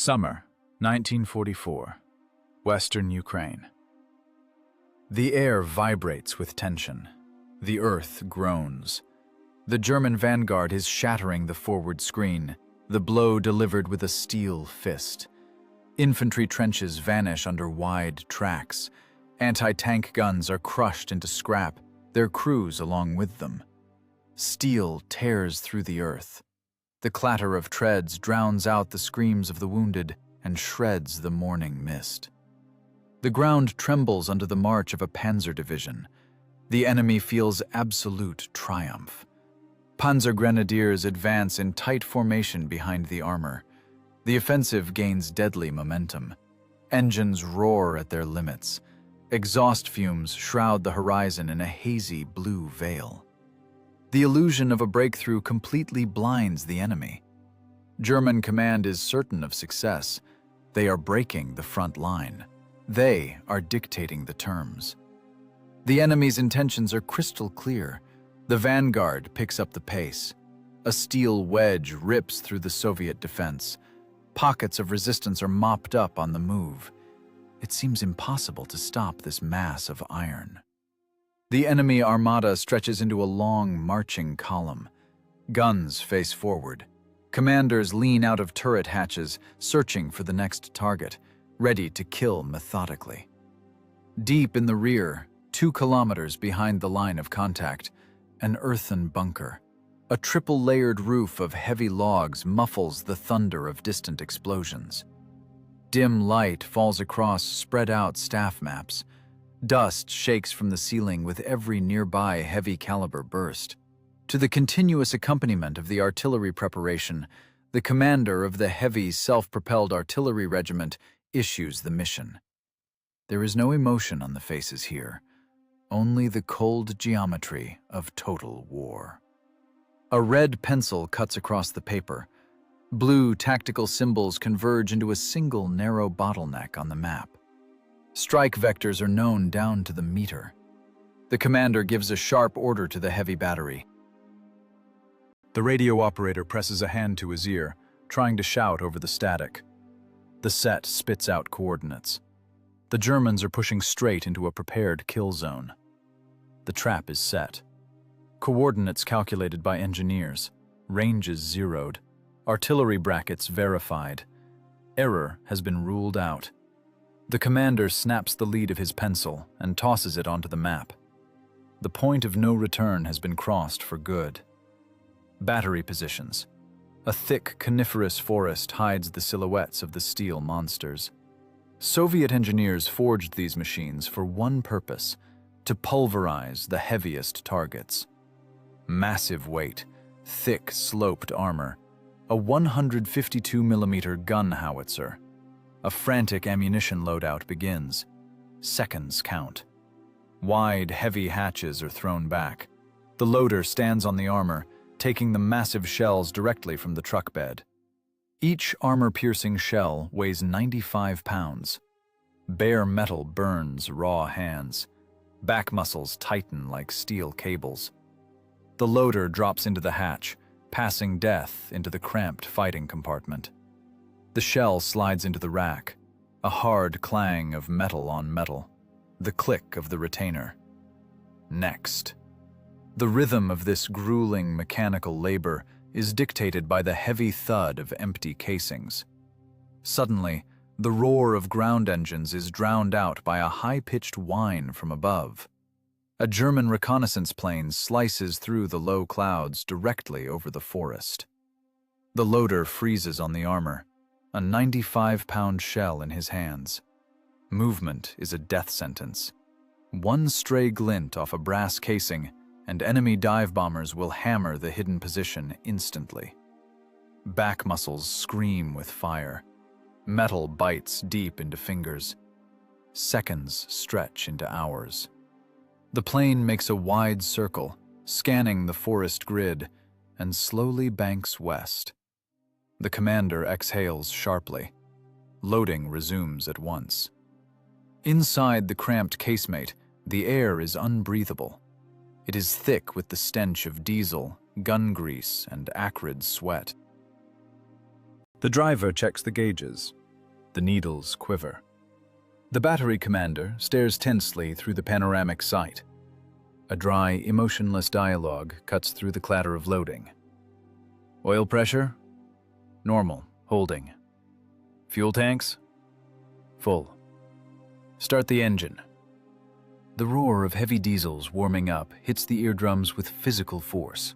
Summer, 1944, Western Ukraine. The air vibrates with tension. The earth groans. The German vanguard is shattering the forward screen, the blow delivered with a steel fist. Infantry trenches vanish under wide tracks. Anti-tank guns are crushed into scrap, their crews along with them. Steel tears through the earth. The clatter of treads drowns out the screams of the wounded and shreds the morning mist. The ground trembles under the march of a panzer division. The enemy feels absolute triumph. Panzer grenadiers advance in tight formation behind the armor. The offensive gains deadly momentum. Engines roar at their limits. Exhaust fumes shroud the horizon in a hazy blue veil. The illusion of a breakthrough completely blinds the enemy. German command is certain of success. They are breaking the front line. They are dictating the terms. The enemy's intentions are crystal clear. The vanguard picks up the pace. A steel wedge rips through the Soviet defense. Pockets of resistance are mopped up on the move. It seems impossible to stop this mass of iron. The enemy armada stretches into a long, marching column. Guns face forward. Commanders lean out of turret hatches, searching for the next target, ready to kill methodically. Deep in the rear, 2 kilometers behind the line of contact, an earthen bunker. A triple-layered roof of heavy logs muffles the thunder of distant explosions. Dim light falls across spread-out staff maps. Dust shakes from the ceiling with every nearby heavy-caliber burst. To the continuous accompaniment of the artillery preparation, the commander of the heavy, self-propelled artillery regiment issues the mission. There is no emotion on the faces here, only the cold geometry of total war. A red pencil cuts across the paper. Blue tactical symbols converge into a single narrow bottleneck on the map. Strike vectors are known down to the meter. The commander gives a sharp order to the heavy battery. The radio operator presses a hand to his ear, trying to shout over the static. The set spits out coordinates. The Germans are pushing straight into a prepared kill zone. The trap is set. Coordinates calculated by engineers. Ranges zeroed. Artillery brackets verified. Error has been ruled out. The commander snaps the lead of his pencil and tosses it onto the map. The point of no return has been crossed for good. Battery positions. A thick coniferous forest hides the silhouettes of the steel monsters. Soviet engineers forged these machines for one purpose: to pulverize the heaviest targets. Massive weight, thick sloped armor, a 152mm gun howitzer. A frantic ammunition loadout begins. Seconds count. Wide, heavy hatches are thrown back. The loader stands on the armor, taking the massive shells directly from the truck bed. Each armor-piercing shell weighs 95 pounds. Bare metal burns raw hands. Back muscles tighten like steel cables. The loader drops into the hatch, passing death into the cramped fighting compartment. The shell slides into the rack, a hard clang of metal on metal, the click of the retainer. Next. The rhythm of this grueling mechanical labor is dictated by the heavy thud of empty casings. Suddenly, the roar of ground engines is drowned out by a high-pitched whine from above. A German reconnaissance plane slices through the low clouds directly over the forest. The loader freezes on the armor, a 95-pound shell in his hands. Movement is a death sentence. One stray glint off a brass casing, and enemy dive bombers will hammer the hidden position instantly. Back muscles scream with fire. Metal bites deep into fingers. Seconds stretch into hours. The plane makes a wide circle, scanning the forest grid, and slowly banks west. The commander exhales sharply. Loading resumes at once. Inside the cramped casemate, the air is unbreathable. It is thick with the stench of diesel, gun grease, and acrid sweat. The driver checks the gauges. The needles quiver. The battery commander stares tensely through the panoramic sight. A dry, emotionless dialogue cuts through the clatter of loading. Oil pressure? Normal, holding. Fuel tanks? Full. Start the engine. The roar of heavy diesels warming up hits the eardrums with physical force.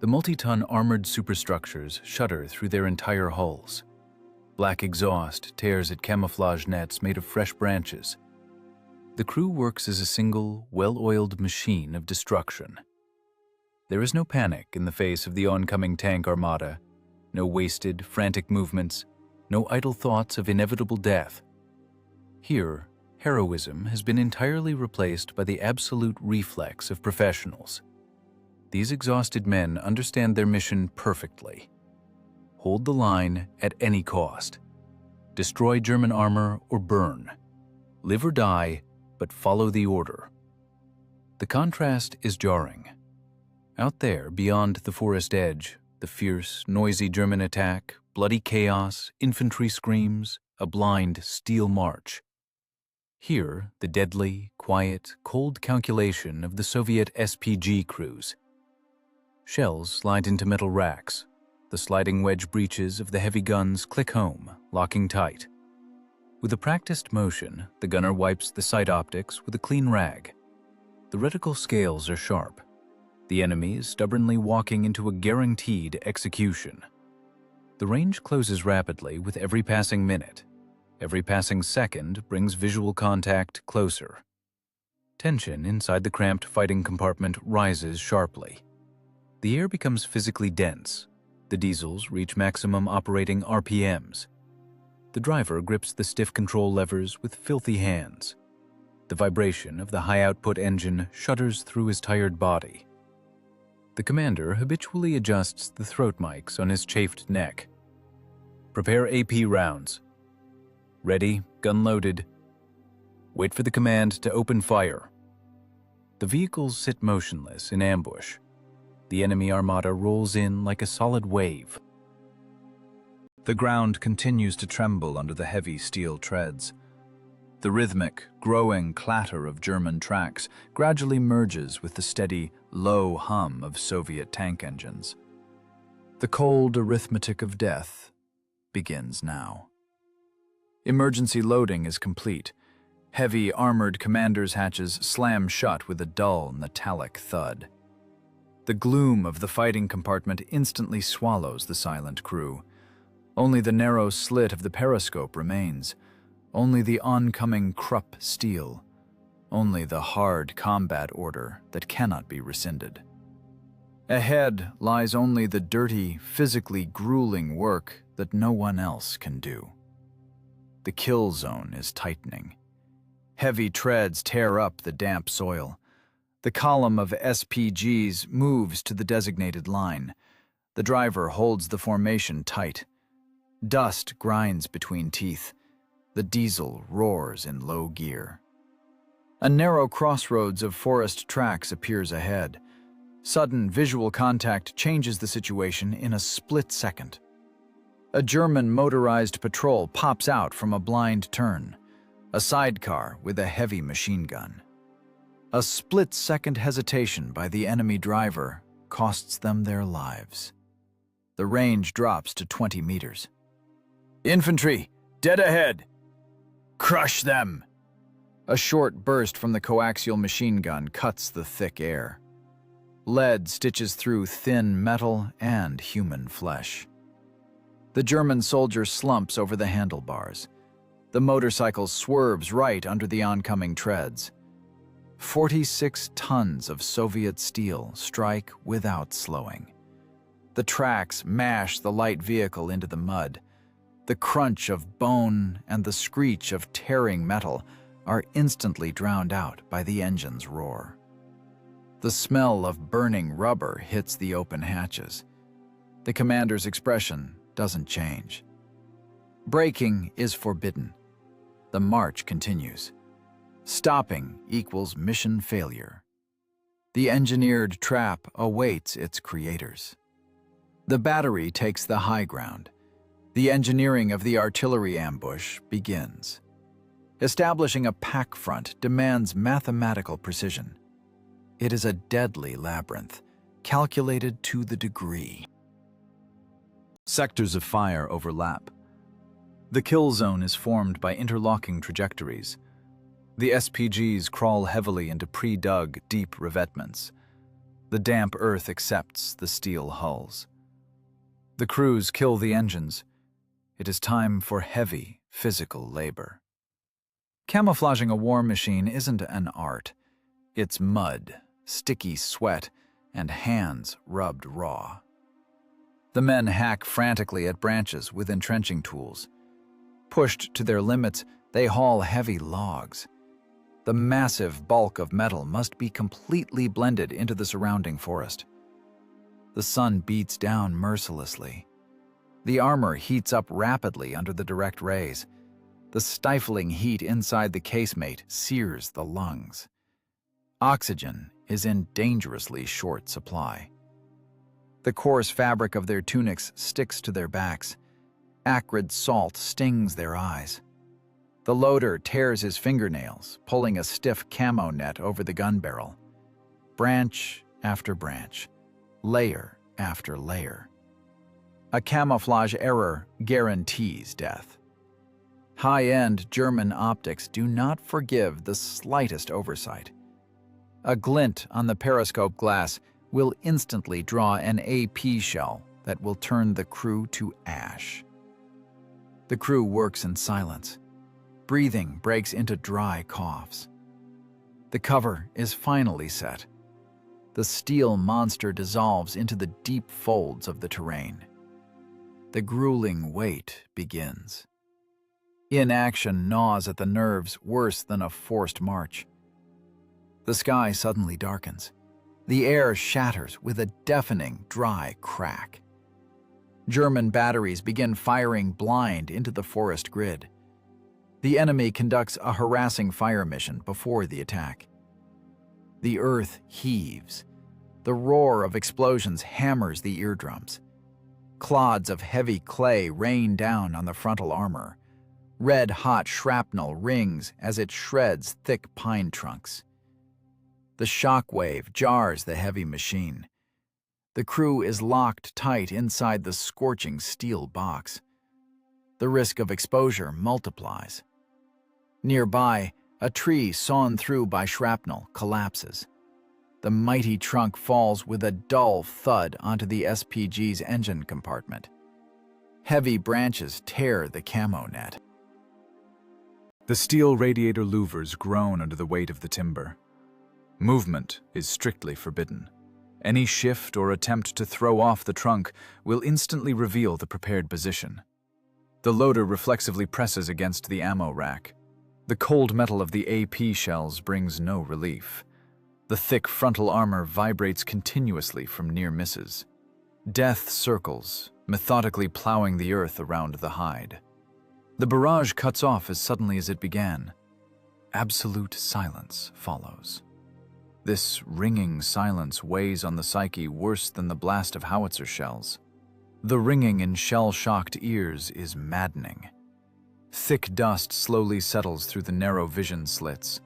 The multi-ton armored superstructures shudder through their entire hulls. Black exhaust tears at camouflage nets made of fresh branches. The crew works as a single, well-oiled machine of destruction. There is no panic in the face of the oncoming tank armada, no wasted, frantic movements, no idle thoughts of inevitable death. Here, heroism has been entirely replaced by the absolute reflex of professionals. These exhausted men understand their mission perfectly. Hold the line at any cost. Destroy German armor or burn. Live or die, but follow the order. The contrast is jarring. Out there, beyond the forest edge, the fierce, noisy German attack, bloody chaos, infantry screams, a blind steel march. Here, the deadly, quiet, cold calculation of the Soviet SPG crews. Shells slide into metal racks. The sliding wedge breeches of the heavy guns click home, locking tight. With a practiced motion, the gunner wipes the sight optics with a clean rag. The reticle scales are sharp. The enemy is stubbornly walking into a guaranteed execution. The range closes rapidly with every passing minute. Every passing second brings visual contact closer. Tension inside the cramped fighting compartment rises sharply. The air becomes physically dense. The diesels reach maximum operating RPMs. The driver grips the stiff control levers with filthy hands. The vibration of the high-output engine shudders through his tired body. The commander habitually adjusts the throat mics on his chafed neck. Prepare AP rounds. Ready, gun loaded. Wait for the command to open fire. The vehicles sit motionless in ambush. The enemy armada rolls in like a solid wave. The ground continues to tremble under the heavy steel treads. The rhythmic, growing clatter of German tracks gradually merges with the steady, low hum of Soviet tank engines. The cold arithmetic of death begins now. Emergency loading is complete. Heavy, armored commander's hatches slam shut with a dull, metallic thud. The gloom of the fighting compartment instantly swallows the silent crew. Only the narrow slit of the periscope remains. Only the oncoming Krupp steel. Only the hard combat order that cannot be rescinded. Ahead lies only the dirty, physically grueling work that no one else can do. The kill zone is tightening. Heavy treads tear up the damp soil. The column of SPGs moves to the designated line. The driver holds the formation tight. Dust grinds between teeth. The diesel roars in low gear. A narrow crossroads of forest tracks appears ahead. Sudden visual contact changes the situation in a split second. A German motorized patrol pops out from a blind turn. A sidecar with a heavy machine gun. A split-second hesitation by the enemy driver costs them their lives. The range drops to 20 meters. Infantry, dead ahead! Crush them! A short burst from the coaxial machine gun cuts the thick air. Lead stitches through thin metal and human flesh. The German soldier slumps over the handlebars. The motorcycle swerves right under the oncoming treads. 46 tons of Soviet steel strike without slowing. The tracks mash the light vehicle into the mud. The crunch of bone and the screech of tearing metal are instantly drowned out by the engine's roar. The smell of burning rubber hits the open hatches. The commander's expression doesn't change. Braking is forbidden. The march continues. Stopping equals mission failure. The engineered trap awaits its creators. The battery takes the high ground. The engineering of the artillery ambush begins. Establishing a pack front demands mathematical precision. It is a deadly labyrinth, calculated to the degree. Sectors of fire overlap. The kill zone is formed by interlocking trajectories. The SPGs crawl heavily into pre-dug, deep revetments. The damp earth accepts the steel hulls. The crews kill the engines. It is time for heavy, physical labor. Camouflaging a war machine isn't an art. It's mud, sticky sweat, and hands rubbed raw. The men hack frantically at branches with entrenching tools. Pushed to their limits, they haul heavy logs. The massive bulk of metal must be completely blended into the surrounding forest. The sun beats down mercilessly. The armor heats up rapidly under the direct rays. The stifling heat inside the casemate sears the lungs. Oxygen is in dangerously short supply. The coarse fabric of their tunics sticks to their backs. Acrid salt stings their eyes. The loader tears his fingernails, pulling a stiff camo net over the gun barrel. Branch after branch, layer after layer. A camouflage error guarantees death. High-end German optics do not forgive the slightest oversight. A glint on the periscope glass will instantly draw an AP shell that will turn the crew to ash. The crew works in silence. Breathing breaks into dry coughs. The cover is finally set. The steel monster dissolves into the deep folds of the terrain. The grueling wait begins. Inaction gnaws at the nerves worse than a forced march. The sky suddenly darkens. The air shatters with a deafening, dry crack. German batteries begin firing blind into the forest grid. The enemy conducts a harassing fire mission before the attack. The earth heaves. The roar of explosions hammers the eardrums. Clods of heavy clay rain down on the frontal armor. Red-hot shrapnel rings as it shreds thick pine trunks. The shock wave jars the heavy machine. The crew is locked tight inside the scorching steel box. The risk of exposure multiplies. Nearby, a tree sawn through by shrapnel collapses. The mighty trunk falls with a dull thud onto the SPG's engine compartment. Heavy branches tear the camo net. The steel radiator louvers groan under the weight of the timber. Movement is strictly forbidden. Any shift or attempt to throw off the trunk will instantly reveal the prepared position. The loader reflexively presses against the ammo rack. The cold metal of the AP shells brings no relief. The thick frontal armor vibrates continuously from near misses. Death circles, methodically plowing the earth around the hide. The barrage cuts off as suddenly as it began. Absolute silence follows. This ringing silence weighs on the psyche worse than the blast of howitzer shells. The ringing in shell-shocked ears is maddening. Thick dust slowly settles through the narrow vision slits.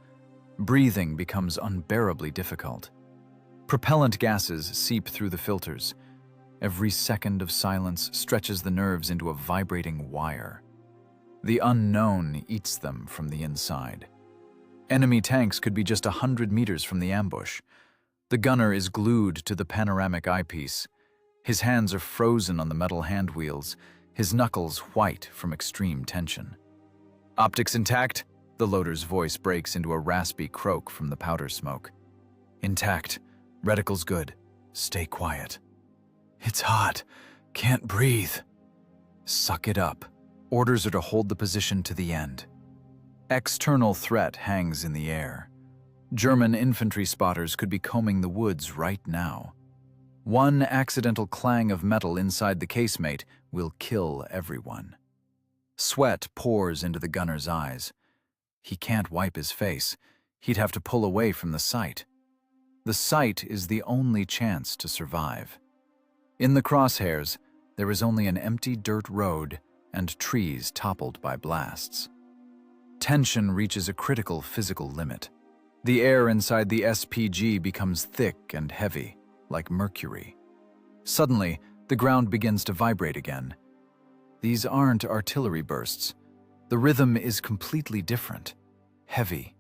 Breathing becomes unbearably difficult. Propellant gases seep through the filters. Every second of silence stretches the nerves into a vibrating wire. The unknown eats them from the inside. Enemy tanks could be just 100 meters from the ambush. The gunner is glued to the panoramic eyepiece. His hands are frozen on the metal hand wheels, his knuckles white from extreme tension. Optics intact? The loader's voice breaks into a raspy croak from the powder smoke. Intact. Reticles good. Stay quiet. It's hot. Can't breathe. Suck it up. Orders are to hold the position to the end. External threat hangs in the air. German infantry spotters could be combing the woods right now. One accidental clang of metal inside the casemate will kill everyone. Sweat pours into the gunner's eyes. He can't wipe his face. He'd have to pull away from the sight. The sight is the only chance to survive. In the crosshairs, there is only an empty dirt road and trees toppled by blasts. Tension reaches a critical physical limit. The air inside the SPG becomes thick and heavy, like mercury. Suddenly, the ground begins to vibrate again. These aren't artillery bursts. The rhythm is completely different. Heavy,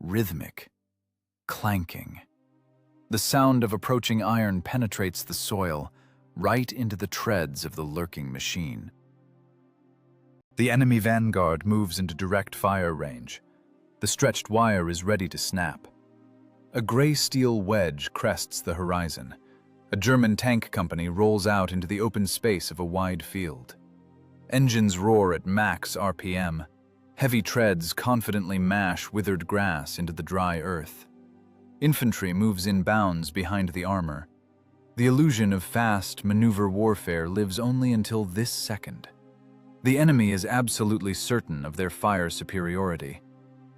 rhythmic, clanking. The sound of approaching iron penetrates the soil, right into the treads of the lurking machine. The enemy vanguard moves into direct fire range. The stretched wire is ready to snap. A gray steel wedge crests the horizon. A German tank company rolls out into the open space of a wide field. Engines roar at max RPM. Heavy treads confidently mash withered grass into the dry earth. Infantry moves in bounds behind the armor. The illusion of fast maneuver warfare lives only until this second. The enemy is absolutely certain of their fire superiority.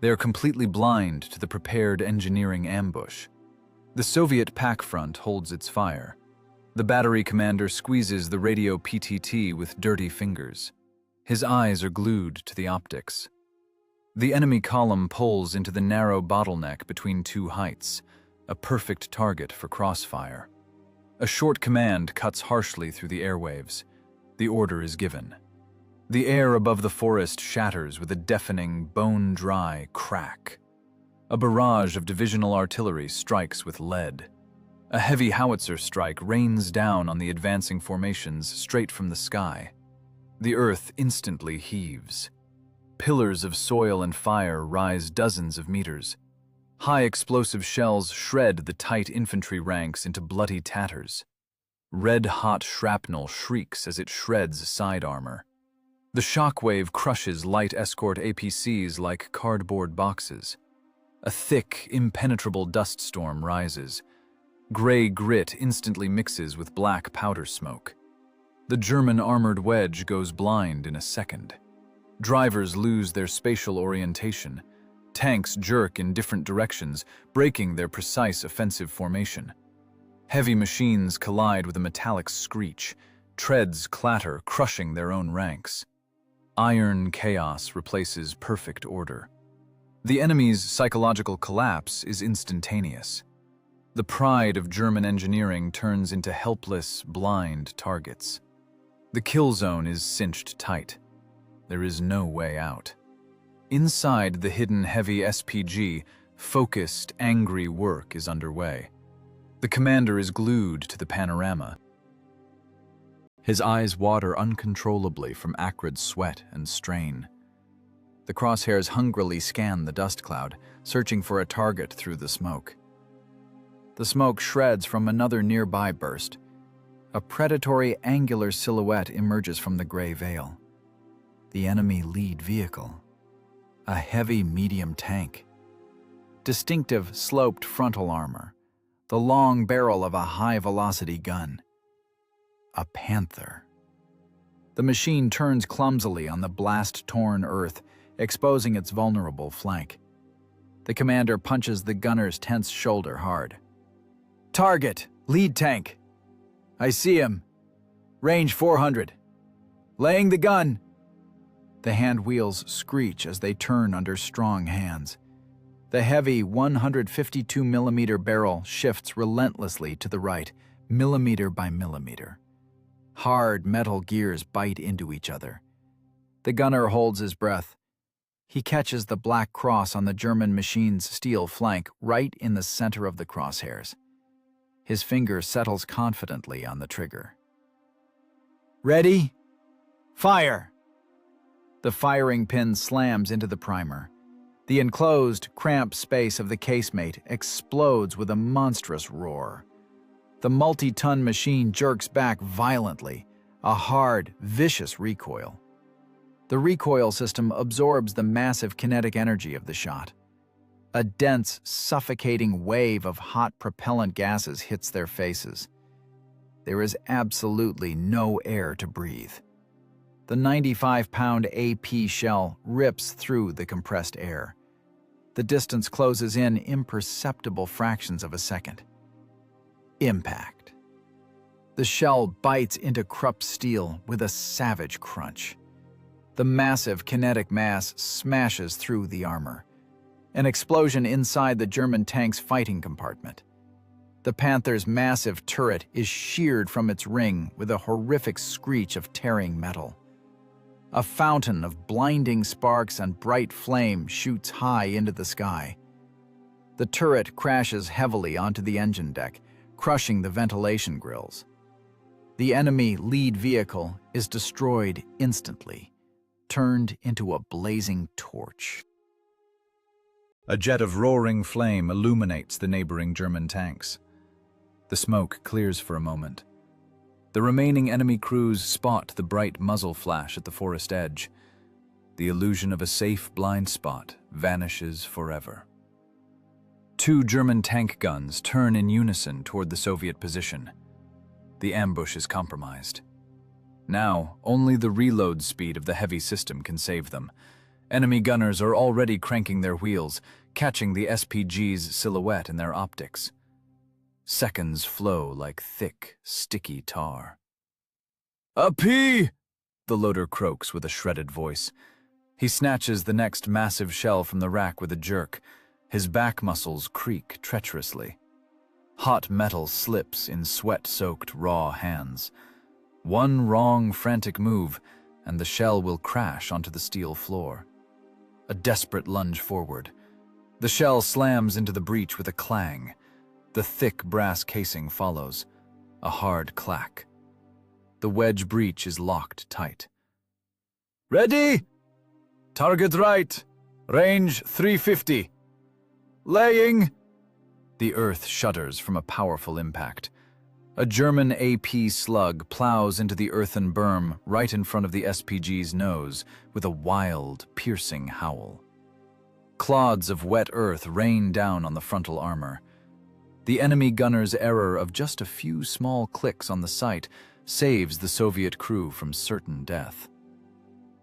They are completely blind to the prepared engineering ambush. The Soviet pack front holds its fire. The battery commander squeezes the radio PTT with dirty fingers. His eyes are glued to the optics. The enemy column pulls into the narrow bottleneck between two heights, a perfect target for crossfire. A short command cuts harshly through the airwaves. The order is given. The air above the forest shatters with a deafening, bone-dry crack. A barrage of divisional artillery strikes with lead. A heavy howitzer strike rains down on the advancing formations straight from the sky. The earth instantly heaves. Pillars of soil and fire rise dozens of meters. High explosive shells shred the tight infantry ranks into bloody tatters. Red-hot shrapnel shrieks as it shreds side armor. The shockwave crushes light escort APCs like cardboard boxes. A thick, impenetrable dust storm rises. Gray grit instantly mixes with black powder smoke. The German armored wedge goes blind in a second. Drivers lose their spatial orientation. Tanks jerk in different directions, breaking their precise offensive formation. Heavy machines collide with a metallic screech. Treads clatter, crushing their own ranks. Iron chaos replaces perfect order. The enemy's psychological collapse is instantaneous. The pride of German engineering turns into helpless, blind targets. The kill zone is cinched tight. There is no way out. Inside the hidden heavy SPG, focused, angry work is underway. The commander is glued to the panorama. His eyes water uncontrollably from acrid sweat and strain. The crosshairs hungrily scan the dust cloud, searching for a target through the smoke. The smoke shreds from another nearby burst. A predatory angular silhouette emerges from the gray veil. The enemy lead vehicle. A heavy medium tank. Distinctive sloped frontal armor. The long barrel of a high-velocity gun. A Panther. The machine turns clumsily on the blast-torn earth, exposing its vulnerable flank. The commander punches the gunner's tense shoulder hard. Target, lead tank. I see him. Range 400. Laying the gun. The hand wheels screech as they turn under strong hands. The heavy 152mm barrel shifts relentlessly to the right, millimeter by millimeter. Hard metal gears bite into each other. The gunner holds his breath. He catches the black cross on the German machine's steel flank right in the center of the crosshairs. His finger settles confidently on the trigger. Ready? Fire! The firing pin slams into the primer. The enclosed, cramped space of the casemate explodes with a monstrous roar. The multi-ton machine jerks back violently, a hard, vicious recoil. The recoil system absorbs the massive kinetic energy of the shot. A dense, suffocating wave of hot propellant gases hits their faces. There is absolutely no air to breathe. The 95-pound AP shell rips through the compressed air. The distance closes in imperceptible fractions of a second. Impact. The shell bites into Krupp steel with a savage crunch. The massive kinetic mass smashes through the armor. An explosion inside the German tank's fighting compartment. The Panther's massive turret is sheared from its ring with a horrific screech of tearing metal. A fountain of blinding sparks and bright flame shoots high into the sky. The turret crashes heavily onto the engine deck, crushing the ventilation grills. The enemy lead vehicle is destroyed instantly, turned into a blazing torch. A jet of roaring flame illuminates the neighboring German tanks. The smoke clears for a moment. The remaining enemy crews spot the bright muzzle flash at the forest edge. The illusion of a safe blind spot vanishes forever. 2 German tank guns turn in unison toward the Soviet position. The ambush is compromised. Now, only the reload speed of the heavy system can save them. Enemy gunners are already cranking their wheels, catching the SPG's silhouette in their optics. Seconds flow like thick, sticky tar. "A P!" the loader croaks with a shredded voice. He snatches the next massive shell from the rack with a jerk. His back muscles creak treacherously. Hot metal slips in sweat-soaked raw hands. One wrong, frantic move, and the shell will crash onto the steel floor. A desperate lunge forward. The shell slams into the breach with a clang. The thick brass casing follows. A hard clack. The wedge breech is locked tight. "Ready? Target right. Range 350. Laying." The earth shudders from a powerful impact. A German AP slug plows into the earthen berm right in front of the SPG's nose with a wild, piercing howl. Clods of wet earth rain down on the frontal armor. The enemy gunner's error of just a few small clicks on the sight saves the Soviet crew from certain death.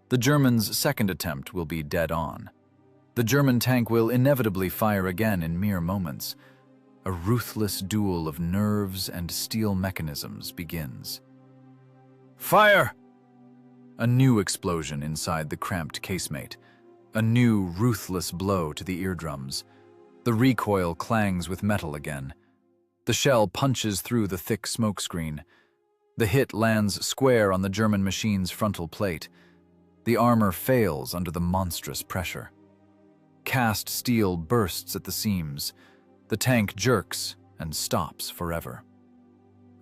The Germans' second attempt will be dead on. The German tank will inevitably fire again in mere moments. A ruthless duel of nerves and steel mechanisms begins. Fire! A new explosion inside the cramped casemate. A new, ruthless blow to the eardrums. The recoil clangs with metal again. The shell punches through the thick smokescreen. The hit lands square on the German machine's frontal plate. The armor fails under the monstrous pressure. Cast steel bursts at the seams. The tank jerks and stops forever.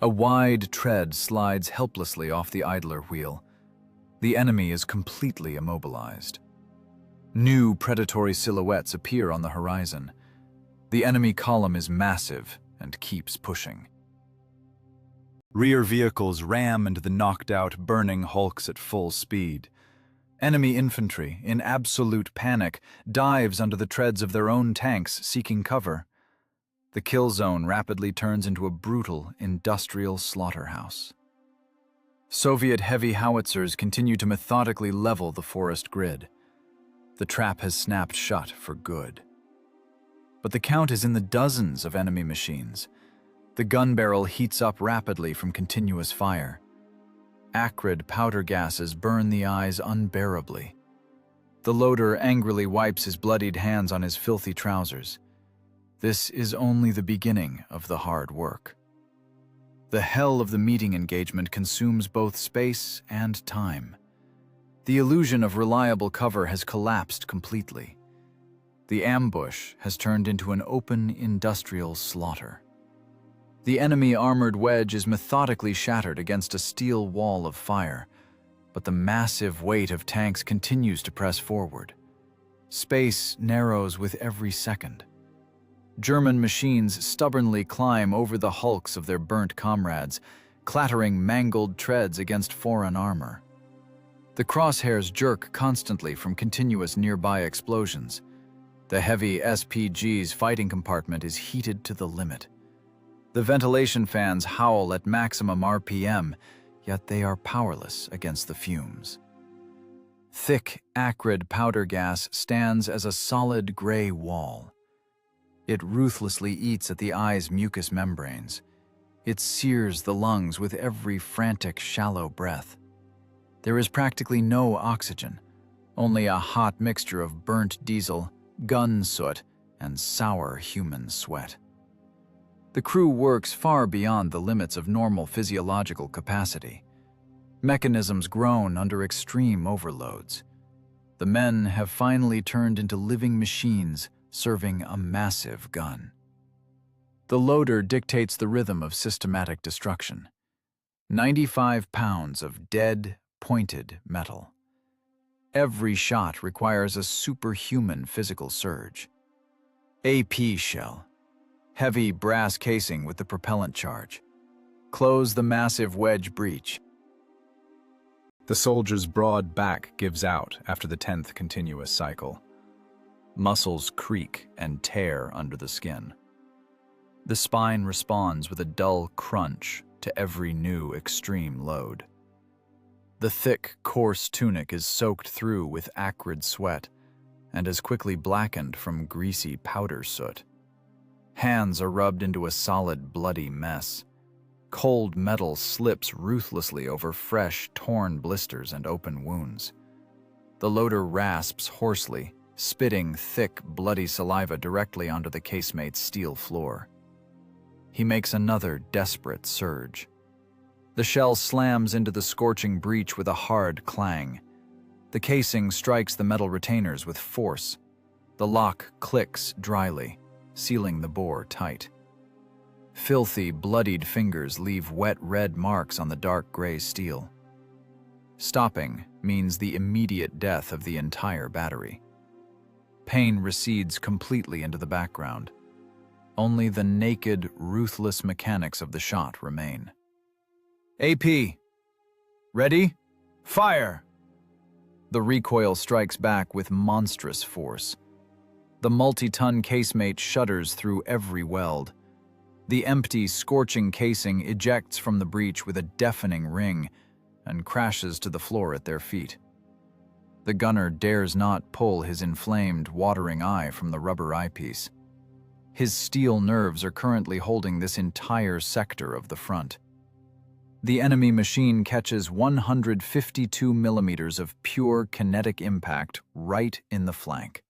A wide tread slides helplessly off the idler wheel. The enemy is completely immobilized. New predatory silhouettes appear on the horizon. The enemy column is massive and keeps pushing. Rear vehicles ram into the knocked-out, burning hulks at full speed. Enemy infantry, in absolute panic, dives under the treads of their own tanks, seeking cover. The kill zone rapidly turns into a brutal, industrial slaughterhouse. Soviet heavy howitzers continue to methodically level the forest grid. The trap has snapped shut for good. But the count is in the dozens of enemy machines. The gun barrel heats up rapidly from continuous fire. Acrid powder gases burn the eyes unbearably. The loader angrily wipes his bloodied hands on his filthy trousers. This is only the beginning of the hard work. The hell of the meeting engagement consumes both space and time. The illusion of reliable cover has collapsed completely. The ambush has turned into an open industrial slaughter. The enemy armored wedge is methodically shattered against a steel wall of fire, but the massive weight of tanks continues to press forward. Space narrows with every second. German machines stubbornly climb over the hulks of their burnt comrades, clattering mangled treads against foreign armor. The crosshairs jerk constantly from continuous nearby explosions. The heavy SPG's fighting compartment is heated to the limit. The ventilation fans howl at maximum RPM, yet they are powerless against the fumes. Thick, acrid powder gas stands as a solid gray wall. It ruthlessly eats at the eye's mucous membranes. It sears the lungs with every frantic, shallow breath. There is practically no oxygen. only a hot mixture of burnt diesel, gun soot, and sour human sweat. The crew works far beyond the limits of normal physiological capacity. Mechanisms groan under extreme overloads. The men have finally turned into living machines serving a massive gun. The loader dictates the rhythm of systematic destruction. 95 pounds of dead, pointed metal. Every shot requires a superhuman physical surge. AP shell. Heavy brass casing with the propellant charge. Close the massive wedge breech. The soldier's broad back gives out after the 10th continuous cycle. Muscles creak and tear under the skin. The spine responds with a dull crunch to every new extreme load. The thick, coarse tunic is soaked through with acrid sweat and is quickly blackened from greasy powder soot. Hands are rubbed into a solid, bloody mess. Cold metal slips ruthlessly over fresh, torn blisters and open wounds. The loader rasps hoarsely, spitting thick, bloody saliva directly onto the casemate's steel floor. He makes another desperate surge. The shell slams into the scorching breech with a hard clang. The casing strikes the metal retainers with force. The lock clicks dryly, sealing the bore tight. Filthy, bloodied fingers leave wet red marks on the dark gray steel. Stopping means the immediate death of the entire battery. Pain recedes completely into the background. Only the naked, ruthless mechanics of the shot remain. AP. Ready? Fire! The recoil strikes back with monstrous force. The multi-ton casemate shudders through every weld. The empty, scorching casing ejects from the breech with a deafening ring and crashes to the floor at their feet. The gunner dares not pull his inflamed, watering eye from the rubber eyepiece. His steel nerves are currently holding this entire sector of the front. The enemy machine catches 152 millimeters of pure kinetic impact right in the flank.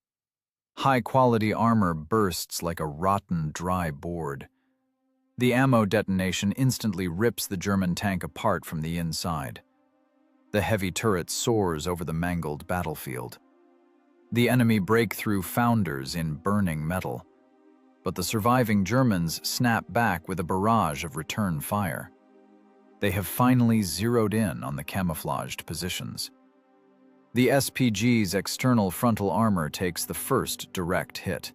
High-quality armor bursts like a rotten, dry board. The ammo detonation instantly rips the German tank apart from the inside. The heavy turret soars over the mangled battlefield. The enemy breakthrough founders in burning metal, but the surviving Germans snap back with a barrage of return fire. They have finally zeroed in on the camouflaged positions. The SPG's external frontal armor takes the first direct hit.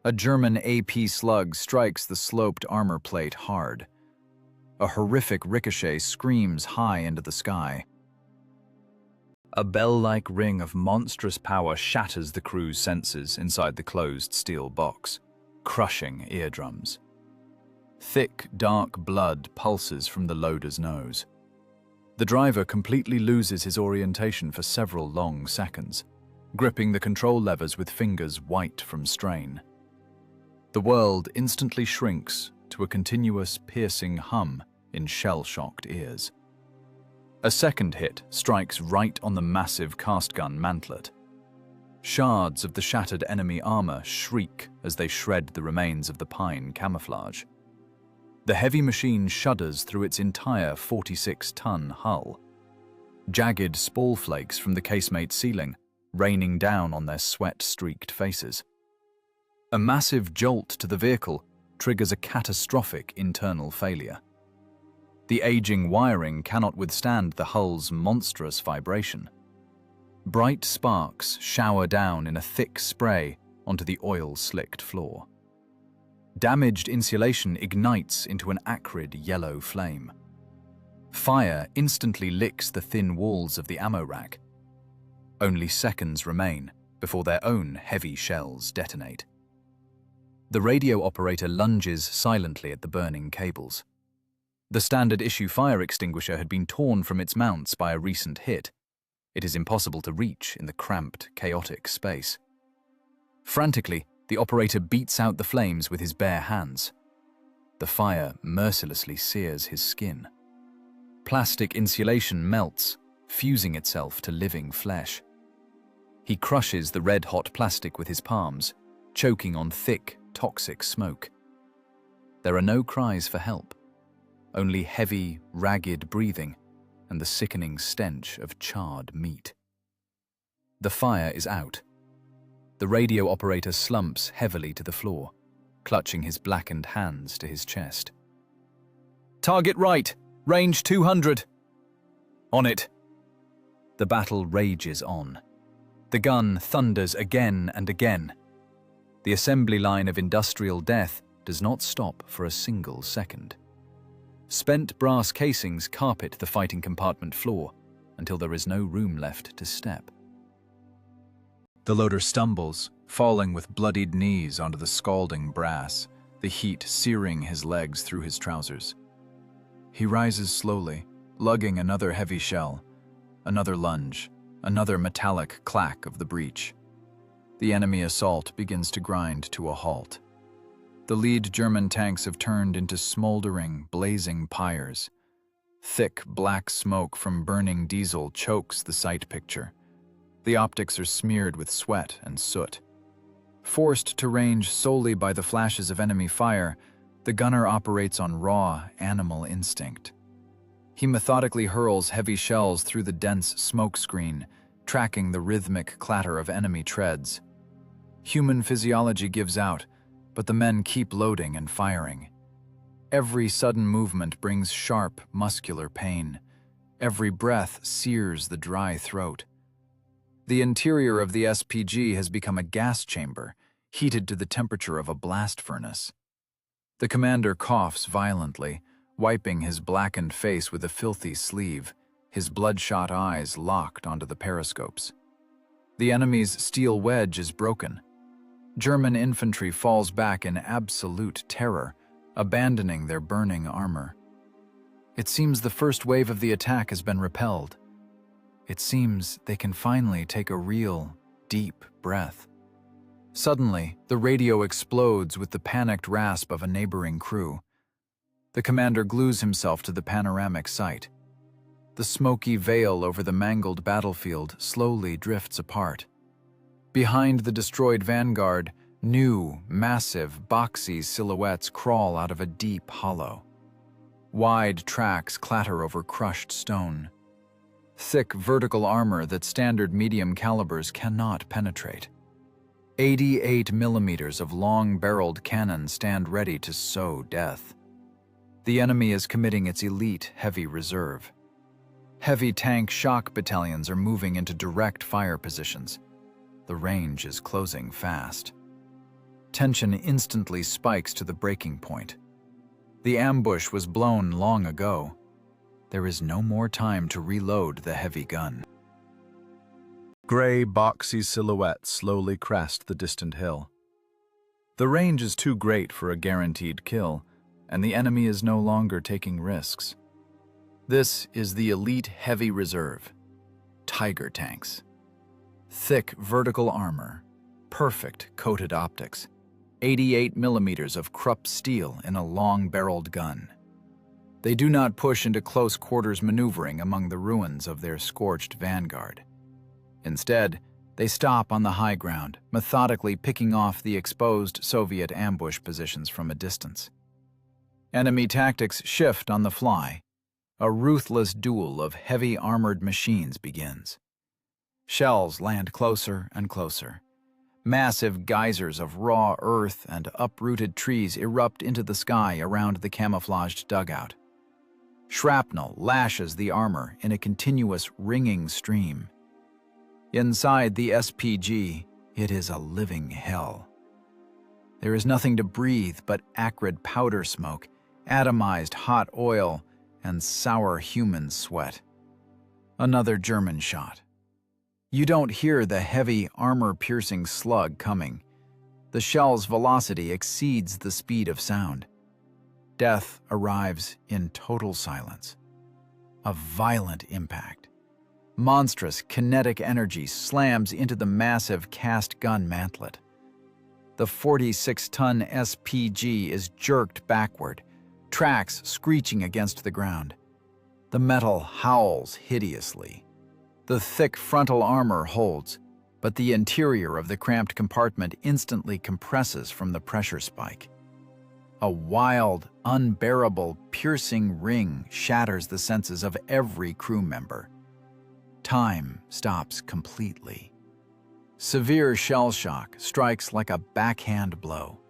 A German AP slug strikes the sloped armor plate hard. A horrific ricochet screams high into the sky. A bell-like ring of monstrous power shatters the crew's senses inside the closed steel box, crushing eardrums. Thick, dark blood pulses from the loader's nose. The driver completely loses his orientation for several long seconds, gripping the control levers with fingers white from strain. The world instantly shrinks to a continuous, piercing hum in shell-shocked ears. A second hit strikes right on the massive cast-gun mantlet. Shards of the shattered enemy armor shriek as they shred the remains of the pine camouflage. The heavy machine shudders through its entire 46-ton hull. Jagged spall flakes from the casemate ceiling raining down on their sweat-streaked faces. A massive jolt to the vehicle triggers a catastrophic internal failure. The aging wiring cannot withstand the hull's monstrous vibration. Bright sparks shower down in a thick spray onto the oil-slicked floor. Damaged insulation ignites into an acrid yellow flame. Fire instantly licks the thin walls of the ammo rack. Only seconds remain before their own heavy shells detonate. The radio operator lunges silently at the burning cables. The standard issue fire extinguisher had been torn from its mounts by a recent hit. It is impossible to reach in the cramped, chaotic space. Frantically, the operator beats out the flames with his bare hands. The fire mercilessly sears his skin. Plastic insulation melts, fusing itself to living flesh. He crushes the red-hot plastic with his palms, choking on thick, toxic smoke. There are no cries for help, only heavy, ragged breathing and the sickening stench of charred meat. The fire is out. The radio operator slumps heavily to the floor, clutching his blackened hands to his chest. "Target right, range 200. On it." The battle rages on. The gun thunders again and again. The assembly line of industrial death does not stop for a single second. Spent brass casings carpet the fighting compartment floor until there is no room left to step. The loader stumbles, falling with bloodied knees onto the scalding brass, the heat searing his legs through his trousers. He rises slowly, lugging another heavy shell, another lunge, another metallic clack of the breech. The enemy assault begins to grind to a halt. The lead German tanks have turned into smoldering, blazing pyres. Thick, black smoke from burning diesel chokes the sight picture. The optics are smeared with sweat and soot. Forced to range solely by the flashes of enemy fire, the gunner operates on raw, animal instinct. He methodically hurls heavy shells through the dense smoke screen, tracking the rhythmic clatter of enemy treads. Human physiology gives out, but the men keep loading and firing. Every sudden movement brings sharp, muscular pain. Every breath sears the dry throat. The interior of the SPG has become a gas chamber, heated to the temperature of a blast furnace. The commander coughs violently, wiping his blackened face with a filthy sleeve, his bloodshot eyes locked onto the periscopes. The enemy's steel wedge is broken. German infantry falls back in absolute terror, abandoning their burning armor. It seems the first wave of the attack has been repelled. It seems they can finally take a real, deep breath. Suddenly, the radio explodes with the panicked rasp of a neighboring crew. The commander glues himself to the panoramic sight. The smoky veil over the mangled battlefield slowly drifts apart. Behind the destroyed vanguard, new, massive, boxy silhouettes crawl out of a deep hollow. Wide tracks clatter over crushed stone. Thick vertical armor that standard medium calibers cannot penetrate. 88 millimeters of long-barreled cannon stand ready to sow death. The enemy is committing its elite heavy reserve. Heavy tank shock battalions are moving into direct fire positions. The range is closing fast. Tension instantly spikes to the breaking point. The ambush was blown long ago. There is no more time to reload the heavy gun. Gray, boxy silhouettes slowly crest the distant hill. The range is too great for a guaranteed kill, and the enemy is no longer taking risks. This is the elite heavy reserve, Tiger tanks. Thick vertical armor, perfect coated optics, 88 millimeters of Krupp steel in a long-barreled gun. They do not push into close quarters maneuvering among the ruins of their scorched vanguard. Instead, they stop on the high ground, methodically picking off the exposed Soviet ambush positions from a distance. Enemy tactics shift on the fly. A ruthless duel of heavy armored machines begins. Shells land closer and closer. Massive geysers of raw earth and uprooted trees erupt into the sky around the camouflaged dugout. Shrapnel lashes the armor in a continuous ringing stream. Inside the SPG, it is a living hell. There is nothing to breathe but acrid powder smoke, atomized hot oil, and sour human sweat. Another German shot. You don't hear the heavy, armor-piercing slug coming. The shell's velocity exceeds the speed of sound. Death arrives in total silence. A violent impact. Monstrous kinetic energy slams into the massive cast gun mantlet. The 46-ton SPG is jerked backward, tracks screeching against the ground. The metal howls hideously. The thick frontal armor holds, but the interior of the cramped compartment instantly compresses from the pressure spike. A wild, unbearable, piercing ring shatters the senses of every crew member. Time stops completely. Severe shell shock strikes like a backhand blow.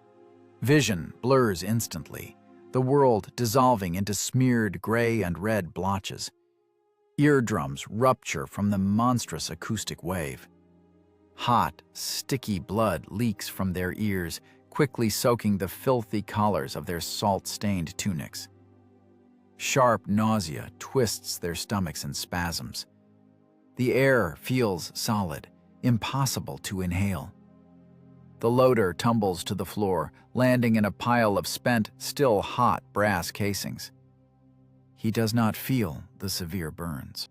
Vision blurs instantly, the world dissolving into smeared gray and red blotches. Eardrums rupture from the monstrous acoustic wave. Hot, sticky blood leaks from their ears, quickly soaking the filthy collars of their salt-stained tunics. Sharp nausea twists their stomachs in spasms. The air feels solid, impossible to inhale. The loader tumbles to the floor, landing in a pile of spent, still hot brass casings. He does not feel the severe burns.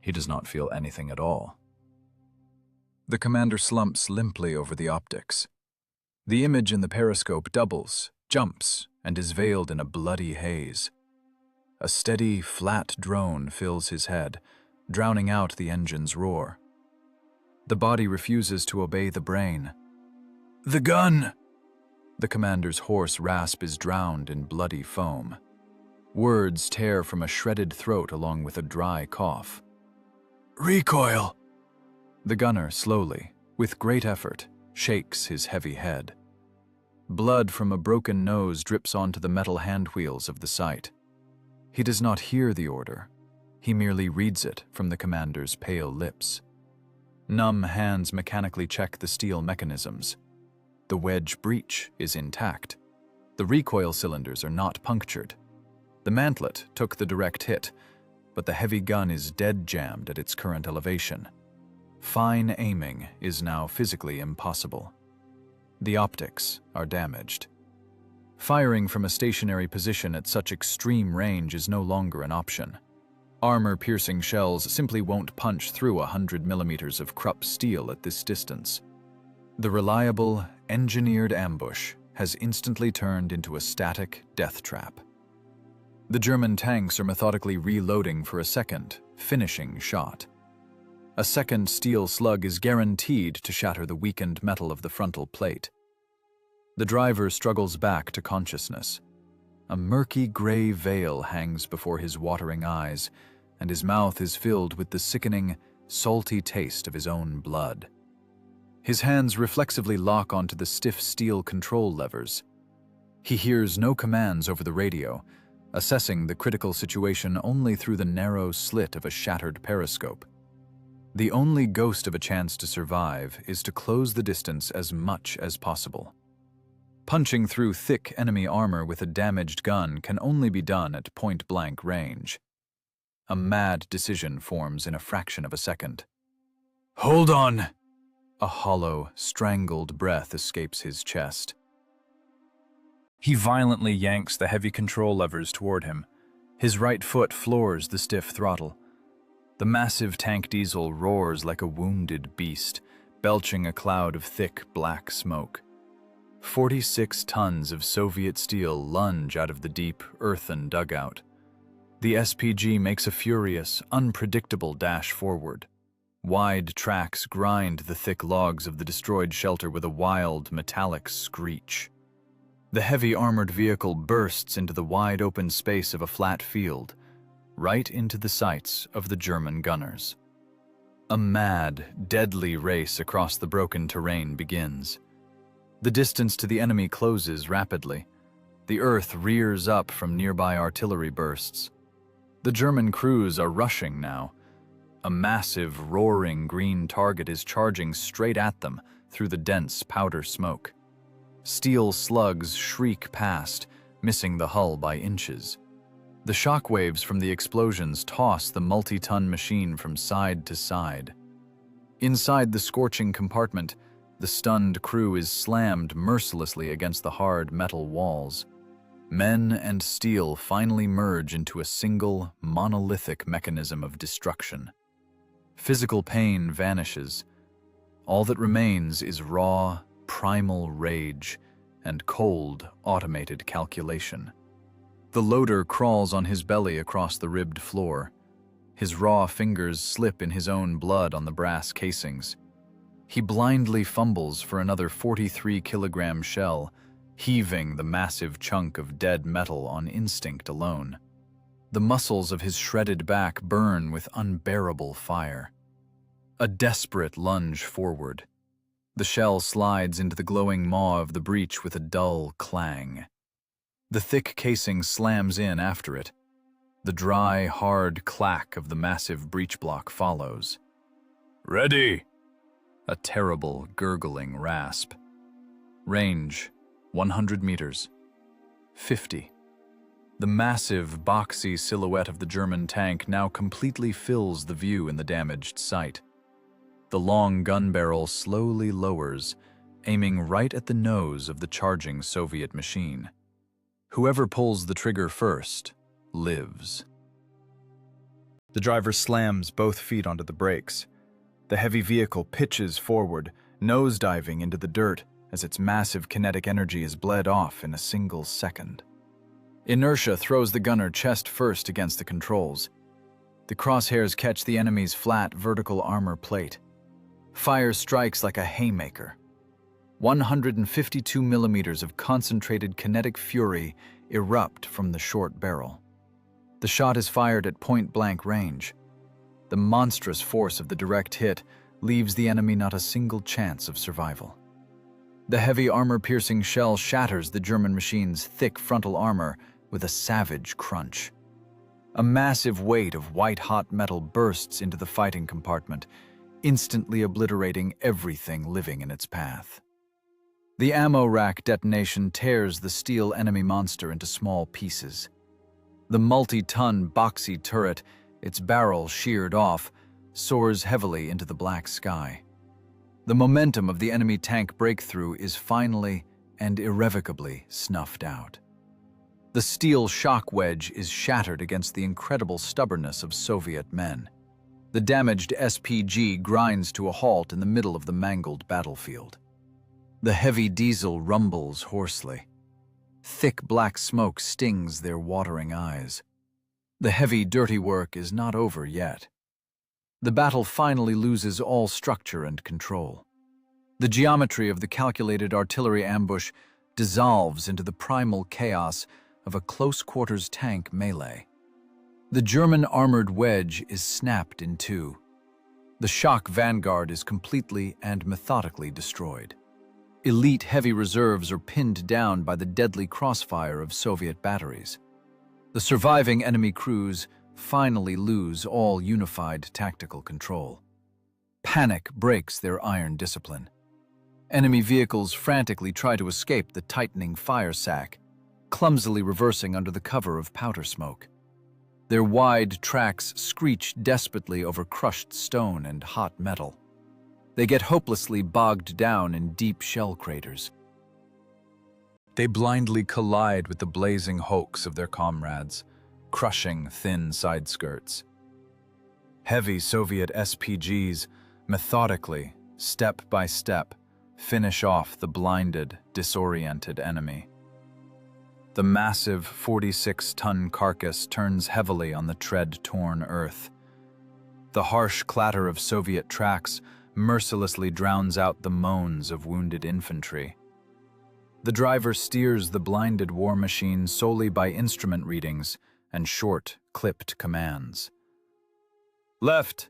He does not feel anything at all. The commander slumps limply over the optics. The image in the periscope doubles, jumps, and is veiled in a bloody haze. A steady, flat drone fills his head, drowning out the engine's roar. The body refuses to obey the brain. "The gun!" The commander's hoarse rasp is drowned in bloody foam. Words tear from a shredded throat along with a dry cough. "Recoil!" The gunner slowly, with great effort, shakes his heavy head. Blood from a broken nose drips onto the metal handwheels of the sight. He does not hear the order. He merely reads it from the commander's pale lips. Numb hands mechanically check the steel mechanisms. The wedge breech is intact. The recoil cylinders are not punctured. The mantlet took the direct hit, but the heavy gun is dead jammed at its current elevation. Fine aiming is now physically impossible. The optics are damaged. Firing from a stationary position at such extreme range is no longer an option. Armor-piercing shells simply won't punch through 100 millimeters of Krupp steel at this distance. The reliable, engineered ambush has instantly turned into a static death trap. The German tanks are methodically reloading for a second, finishing shot. A second steel slug is guaranteed to shatter the weakened metal of the frontal plate. The driver struggles back to consciousness. A murky gray veil hangs before his watering eyes, and his mouth is filled with the sickening, salty taste of his own blood. His hands reflexively lock onto the stiff steel control levers. He hears no commands over the radio, assessing the critical situation only through the narrow slit of a shattered periscope. The only ghost of a chance to survive is to close the distance as much as possible. Punching through thick enemy armor with a damaged gun can only be done at point-blank range. A mad decision forms in a fraction of a second. "Hold on!" A hollow, strangled breath escapes his chest. He violently yanks the heavy control levers toward him. His right foot floors the stiff throttle. The massive tank diesel roars like a wounded beast, belching a cloud of thick, black smoke. 46 tons of Soviet steel lunge out of the deep, earthen dugout. The SPG makes a furious, unpredictable dash forward. Wide tracks grind the thick logs of the destroyed shelter with a wild, metallic screech. The heavy armored vehicle bursts into the wide open space of a flat field, right into the sights of the German gunners. A mad, deadly race across the broken terrain begins. The distance to the enemy closes rapidly. The earth rears up from nearby artillery bursts. The German crews are rushing now. A massive, roaring green target is charging straight at them through the dense powder smoke. Steel slugs shriek past, missing the hull by inches. The shockwaves from the explosions toss the multi-ton machine from side to side. Inside the scorching compartment, the stunned crew is slammed mercilessly against the hard metal walls. Men and steel finally merge into a single, monolithic mechanism of destruction. Physical pain vanishes. All that remains is raw, primal rage and cold, automated calculation. The loader crawls on his belly across the ribbed floor. His raw fingers slip in his own blood on the brass casings. He blindly fumbles for another 43-kilogram shell, heaving the massive chunk of dead metal on instinct alone. The muscles of his shredded back burn with unbearable fire. A desperate lunge forward. The shell slides into the glowing maw of the breech with a dull clang. The thick casing slams in after it. The dry, hard clack of the massive breech block follows. "Ready!" A terrible, gurgling rasp. Range, 100 meters. 50. The massive, boxy silhouette of the German tank now completely fills the view in the damaged site. The long gun barrel slowly lowers, aiming right at the nose of the charging Soviet machine. Whoever pulls the trigger first lives. The driver slams both feet onto the brakes. The heavy vehicle pitches forward, nosediving into the dirt as its massive kinetic energy is bled off in a single second. Inertia throws the gunner chest first against the controls. The crosshairs catch the enemy's flat, vertical armor plate. Fire strikes like a haymaker. 152 millimeters of concentrated kinetic fury erupt from the short barrel. The shot is fired at point-blank range. The monstrous force of the direct hit leaves the enemy not a single chance of survival. The heavy armor-piercing shell shatters the German machine's thick frontal armor with a savage crunch. A massive weight of white-hot metal bursts into the fighting compartment, instantly obliterating everything living in its path. The ammo rack detonation tears the steel enemy monster into small pieces. The multi-ton boxy turret, its barrel sheared off, soars heavily into the black sky. The momentum of the enemy tank breakthrough is finally and irrevocably snuffed out. The steel shock wedge is shattered against the incredible stubbornness of Soviet men. The damaged SPG grinds to a halt in the middle of the mangled battlefield. The heavy diesel rumbles hoarsely. Thick black smoke stings their watering eyes. The heavy, dirty work is not over yet. The battle finally loses all structure and control. The geometry of the calculated artillery ambush dissolves into the primal chaos of a close-quarters tank melee. The German armored wedge is snapped in two. The shock vanguard is completely and methodically destroyed. Elite heavy reserves are pinned down by the deadly crossfire of Soviet batteries. The surviving enemy crews finally lose all unified tactical control. Panic breaks their iron discipline. Enemy vehicles frantically try to escape the tightening fire sack, clumsily reversing under the cover of powder smoke. Their wide tracks screech desperately over crushed stone and hot metal. They get hopelessly bogged down in deep shell craters. They blindly collide with the blazing hulks of their comrades, crushing thin side skirts. Heavy Soviet SPGs methodically, step by step, finish off the blinded, disoriented enemy. The massive 46-ton carcass turns heavily on the tread-torn earth. The harsh clatter of Soviet tracks mercilessly drowns out the moans of wounded infantry. The driver steers the blinded war machine solely by instrument readings and short, clipped commands. "Left!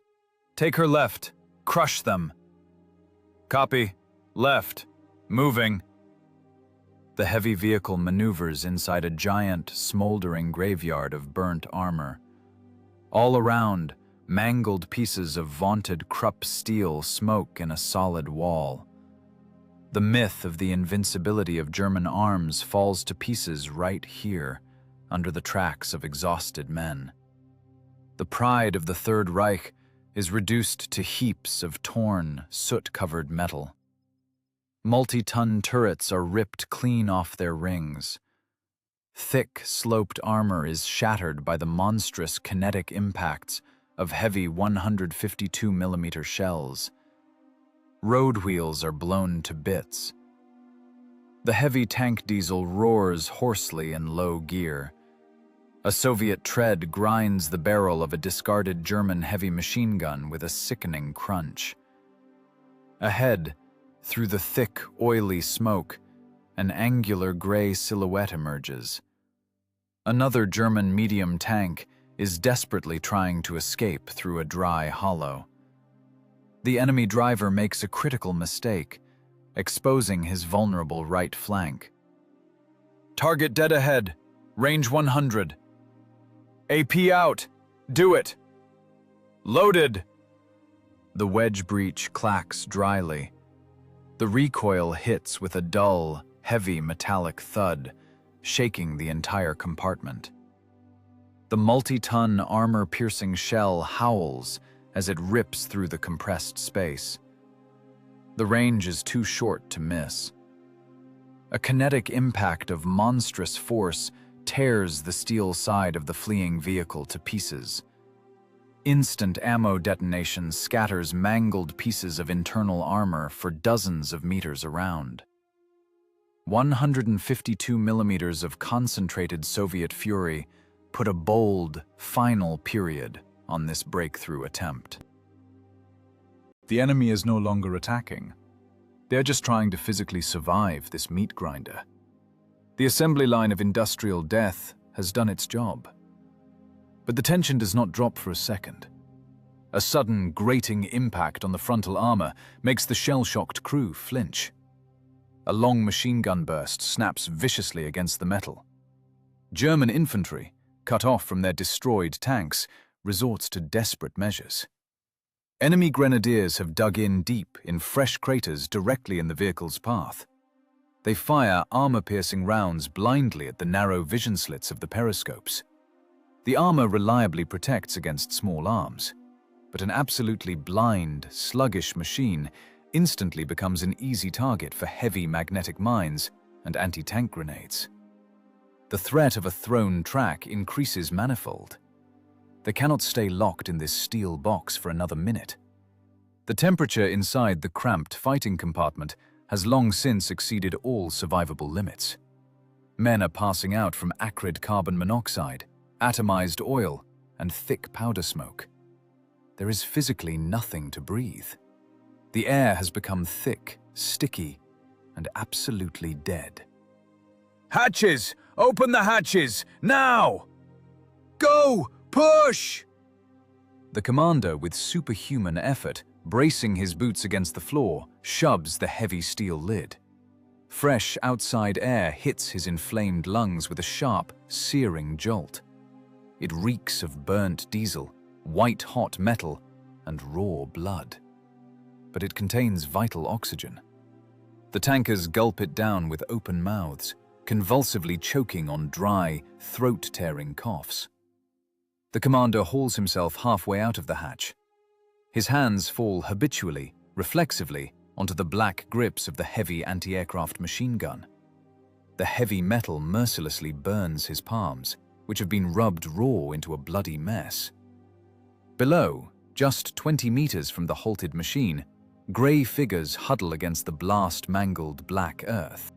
Take her left! Crush them!" "Copy! Left! Moving!" The heavy vehicle maneuvers inside a giant, smoldering graveyard of burnt armor. All around, mangled pieces of vaunted Krupp steel smoke in a solid wall. The myth of the invincibility of German arms falls to pieces right here, under the tracks of exhausted men. The pride of the Third Reich is reduced to heaps of torn, soot-covered metal. Multi-ton turrets are ripped clean off their rings. Thick, sloped armor is shattered by the monstrous kinetic impacts of heavy 152mm shells. Road wheels are blown to bits. The heavy tank diesel roars hoarsely in low gear. A Soviet tread grinds the barrel of a discarded German heavy machine gun with a sickening crunch. Ahead, through the thick, oily smoke, an angular gray silhouette emerges. Another German medium tank is desperately trying to escape through a dry hollow. The enemy driver makes a critical mistake, exposing his vulnerable right flank. Target dead ahead. Range 100. AP out. Do it. Loaded. The wedge breech clacks dryly. The recoil hits with a dull, heavy metallic thud, shaking the entire compartment. The multi-ton armor-piercing shell howls as it rips through the compressed space. The range is too short to miss. A kinetic impact of monstrous force tears the steel side of the fleeing vehicle to pieces. Instant ammo detonation scatters mangled pieces of internal armor for dozens of meters around. 152 millimeters of concentrated Soviet fury put a bold, final period on this breakthrough attempt. The enemy is no longer attacking. They're just trying to physically survive this meat grinder. The assembly line of industrial death has done its job. But the tension does not drop for a second. A sudden, grating impact on the frontal armor makes the shell-shocked crew flinch. A long machine gun burst snaps viciously against the metal. German infantry, cut off from their destroyed tanks, resorts to desperate measures. Enemy grenadiers have dug in deep in fresh craters directly in the vehicle's path. They fire armor-piercing rounds blindly at the narrow vision slits of the periscopes. The armor reliably protects against small arms, but an absolutely blind, sluggish machine instantly becomes an easy target for heavy magnetic mines and anti-tank grenades. The threat of a thrown track increases manifold. They cannot stay locked in this steel box for another minute. The temperature inside the cramped fighting compartment has long since exceeded all survivable limits. Men are passing out from acrid carbon monoxide, atomized oil, and thick powder smoke. There is physically nothing to breathe. The air has become thick, sticky, and absolutely dead. Hatches! Open the hatches! Now! Go! Push! The commander, with superhuman effort, bracing his boots against the floor, shoves the heavy steel lid. Fresh outside air hits his inflamed lungs with a sharp, searing jolt. It reeks of burnt diesel, white-hot metal, and raw blood. But it contains vital oxygen. The tankers gulp it down with open mouths, convulsively choking on dry, throat-tearing coughs. The commander hauls himself halfway out of the hatch. His hands fall habitually, reflexively, onto the black grips of the heavy anti-aircraft machine gun. The heavy metal mercilessly burns his palms, which have been rubbed raw into a bloody mess. Below, just 20 meters from the halted machine, gray figures huddle against the blast-mangled black earth.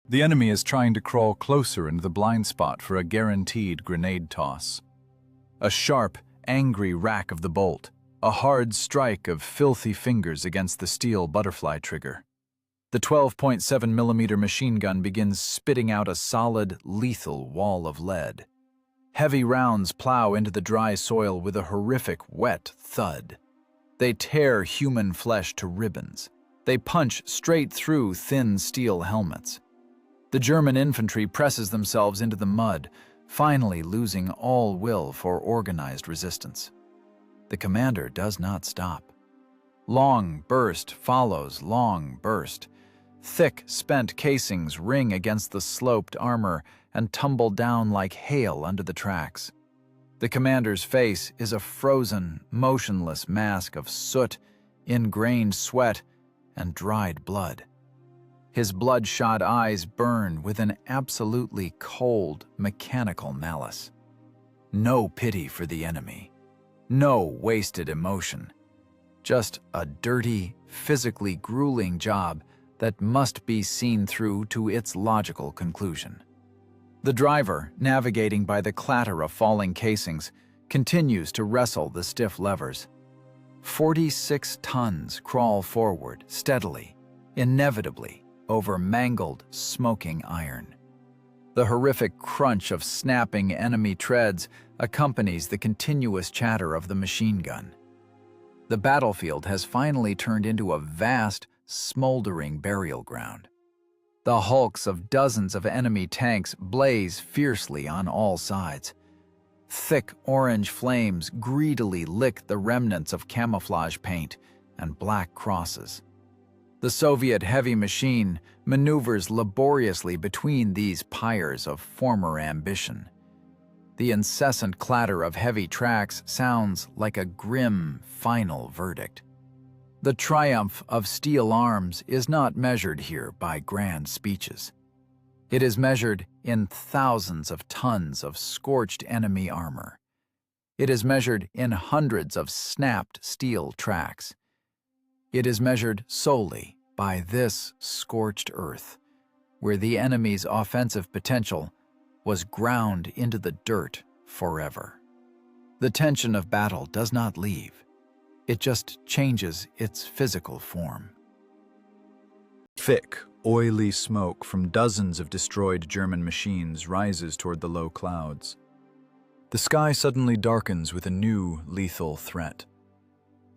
The enemy is trying to crawl closer into the blind spot for a guaranteed grenade toss. A sharp, angry rack of the bolt, a hard strike of filthy fingers against the steel butterfly trigger. The 12.7mm machine gun begins spitting out a solid, lethal wall of lead. Heavy rounds plow into the dry soil with a horrific, wet thud. They tear human flesh to ribbons. They punch straight through thin steel helmets. The German infantry presses themselves into the mud, finally losing all will for organized resistance. The commander does not stop. Long burst follows long burst. Thick, spent casings ring against the sloped armor and tumble down like hail under the tracks. The commander's face is a frozen, motionless mask of soot, ingrained sweat, and dried blood. His bloodshot eyes burn with an absolutely cold, mechanical malice. No pity for the enemy. No wasted emotion. Just a dirty, physically grueling job that must be seen through to its logical conclusion. The driver, navigating by the clatter of falling casings, continues to wrestle the stiff levers. 46 tons crawl forward steadily, inevitably, over mangled, smoking iron. The horrific crunch of snapping enemy treads accompanies the continuous chatter of the machine gun. The battlefield has finally turned into a vast, smoldering burial ground. The hulks of dozens of enemy tanks blaze fiercely on all sides. Thick orange flames greedily lick the remnants of camouflage paint and black crosses. The Soviet heavy machine maneuvers laboriously between these pyres of former ambition. The incessant clatter of heavy tracks sounds like a grim, final verdict. The triumph of steel arms is not measured here by grand speeches. It is measured in thousands of tons of scorched enemy armor. It is measured in hundreds of snapped steel tracks. It is measured solely by this scorched earth, where the enemy's offensive potential was ground into the dirt forever. The tension of battle does not leave. It just changes its physical form. Thick, oily smoke from dozens of destroyed German machines rises toward the low clouds. The sky suddenly darkens with a new, lethal threat.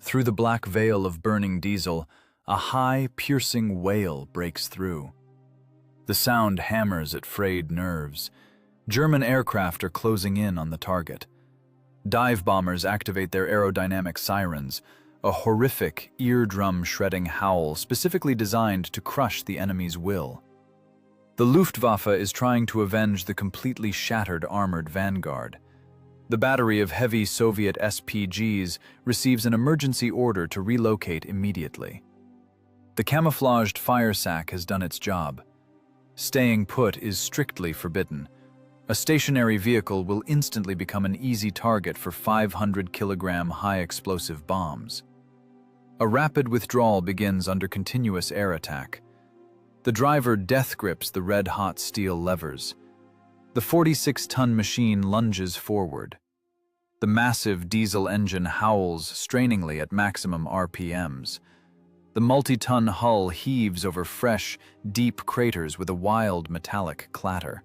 Through the black veil of burning diesel, a high, piercing wail breaks through. The sound hammers at frayed nerves. German aircraft are closing in on the target. Dive bombers activate their aerodynamic sirens, a horrific, eardrum-shredding howl specifically designed to crush the enemy's will. The Luftwaffe is trying to avenge the completely shattered armored vanguard. The battery of heavy Soviet SPGs receives an emergency order to relocate immediately. The camouflaged fire sack has done its job. Staying put is strictly forbidden. A stationary vehicle will instantly become an easy target for 500-kilogram high-explosive bombs. A rapid withdrawal begins under continuous air attack. The driver death grips the red-hot steel levers. The 46-ton machine lunges forward. The massive diesel engine howls strainingly at maximum RPMs. The multi-ton hull heaves over fresh, deep craters with a wild metallic clatter.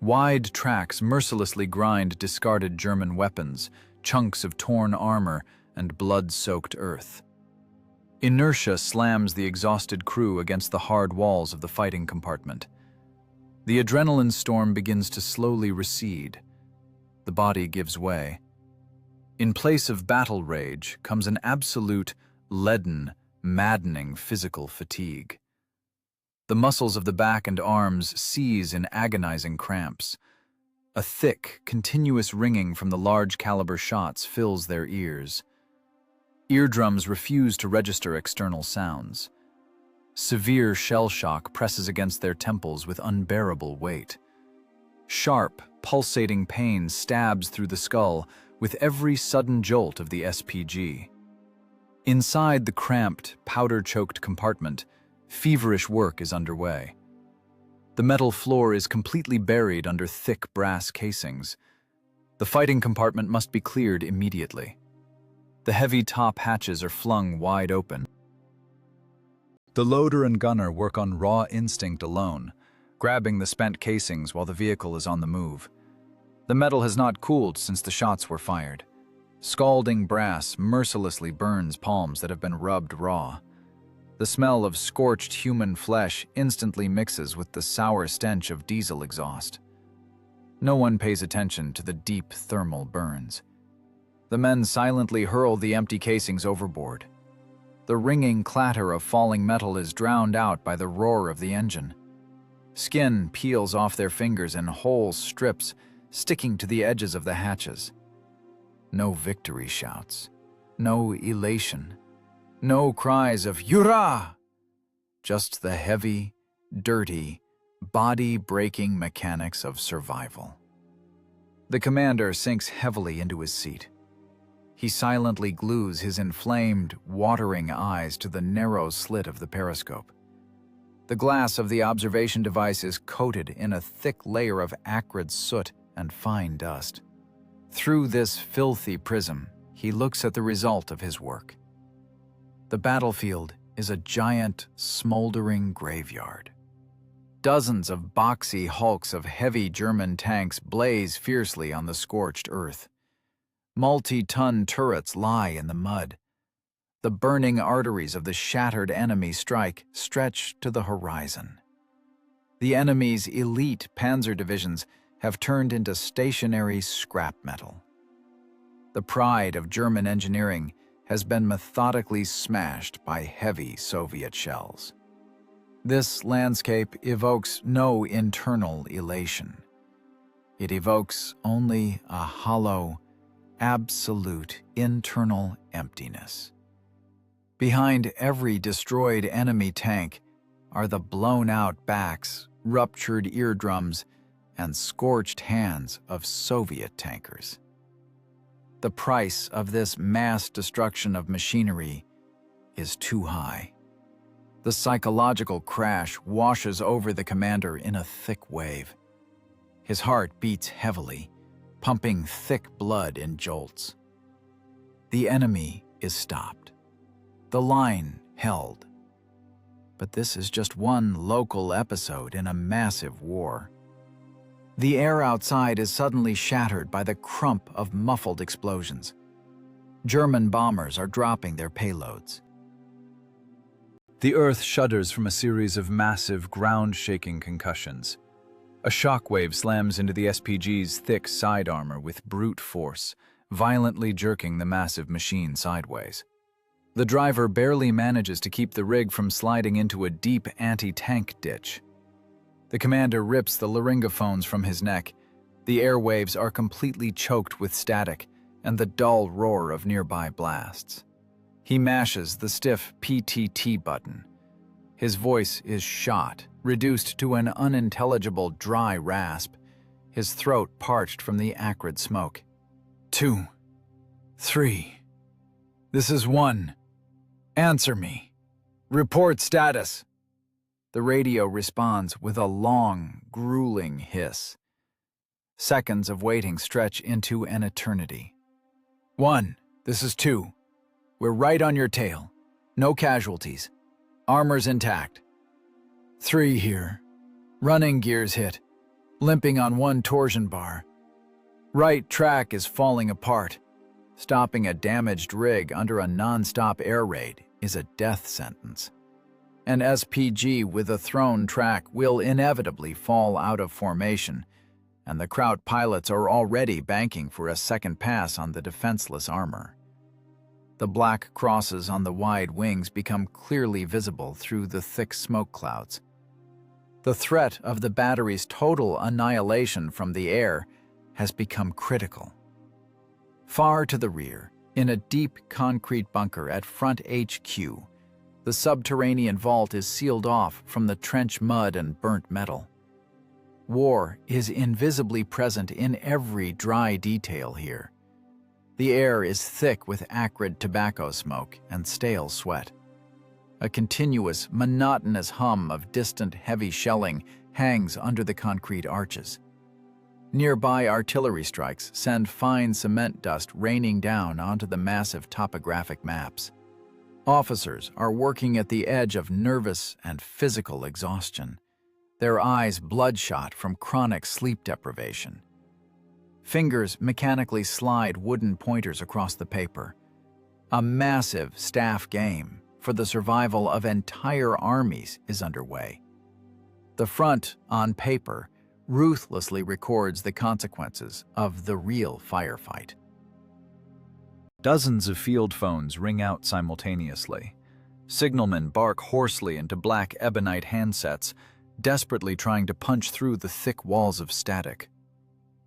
Wide tracks mercilessly grind discarded German weapons, chunks of torn armor, and blood-soaked earth. Inertia slams the exhausted crew against the hard walls of the fighting compartment. The adrenaline storm begins to slowly recede. The body gives way. In place of battle rage comes an absolute, leaden, maddening physical fatigue. The muscles of the back and arms seize in agonizing cramps. A thick, continuous ringing from the large-caliber shots fills their ears. Eardrums refuse to register external sounds. Severe shell shock presses against their temples with unbearable weight. Sharp, pulsating pain stabs through the skull with every sudden jolt of the SPG. Inside the cramped, powder-choked compartment, feverish work is underway. The metal floor is completely buried under thick brass casings. The fighting compartment must be cleared immediately. The heavy top hatches are flung wide open. The loader and gunner work on raw instinct alone, grabbing the spent casings while the vehicle is on the move. The metal has not cooled since the shots were fired. Scalding brass mercilessly burns palms that have been rubbed raw. The smell of scorched human flesh instantly mixes with the sour stench of diesel exhaust. No one pays attention to the deep thermal burns. The men silently hurl the empty casings overboard. The ringing clatter of falling metal is drowned out by the roar of the engine. Skin peels off their fingers in whole strips, sticking to the edges of the hatches. No victory shouts, no elation. No cries of "Hurrah!" Just the heavy, dirty, body-breaking mechanics of survival. The commander sinks heavily into his seat. He silently glues his inflamed, watering eyes to the narrow slit of the periscope. The glass of the observation device is coated in a thick layer of acrid soot and fine dust. Through this filthy prism, he looks at the result of his work. The battlefield is a giant, smoldering graveyard. Dozens of boxy hulks of heavy German tanks blaze fiercely on the scorched earth. Multi-ton turrets lie in the mud. The burning arteries of the shattered enemy strike stretch to the horizon. The enemy's elite panzer divisions have turned into stationary scrap metal. The pride of German engineering has been methodically smashed by heavy Soviet shells. This landscape evokes no internal elation. It evokes only a hollow, absolute internal emptiness. Behind every destroyed enemy tank are the blown-out backs, ruptured eardrums, and scorched hands of Soviet tankers. The price of this mass destruction of machinery is too high. The psychological crash washes over the commander in a thick wave. His heart beats heavily, pumping thick blood in jolts. The enemy is stopped. The line held. But this is just one local episode in a massive war. The air outside is suddenly shattered by the crump of muffled explosions. German bombers are dropping their payloads. The earth shudders from a series of massive, ground-shaking concussions. A shockwave slams into the SPG's thick side armor with brute force, violently jerking the massive machine sideways. The driver barely manages to keep the rig from sliding into a deep anti-tank ditch. The commander rips the laryngophones from his neck. The airwaves are completely choked with static and the dull roar of nearby blasts. He mashes the stiff PTT button. His voice is shot, reduced to an unintelligible dry rasp, his throat parched from the acrid smoke. 2, 3. This is 1. Answer me. Report status. The radio responds with a long, grueling hiss. Seconds of waiting stretch into an eternity. 1. This is 2. We're right on your tail. No casualties. Armor's intact. 3 here. Running gears hit. Limping on one torsion bar. Right track is falling apart. Stopping a damaged rig under a non-stop air raid is a death sentence. An SPG with a thrown track will inevitably fall out of formation, and the Kraut pilots are already banking for a second pass on the defenseless armor. The black crosses on the wide wings become clearly visible through the thick smoke clouds. The threat of the battery's total annihilation from the air has become critical. Far to the rear, in a deep concrete bunker at Front HQ, the subterranean vault is sealed off from the trench mud and burnt metal. War is invisibly present in every dry detail here. The air is thick with acrid tobacco smoke and stale sweat. A continuous, monotonous hum of distant heavy shelling hangs under the concrete arches. Nearby artillery strikes send fine cement dust raining down onto the massive topographic maps. Officers are working at the edge of nervous and physical exhaustion, their eyes bloodshot from chronic sleep deprivation. Fingers mechanically slide wooden pointers across the paper. A massive staff game for the survival of entire armies is underway. The front, on paper, ruthlessly records the consequences of the real firefight. Dozens of field phones ring out simultaneously. Signalmen bark hoarsely into black ebonite handsets, desperately trying to punch through the thick walls of static.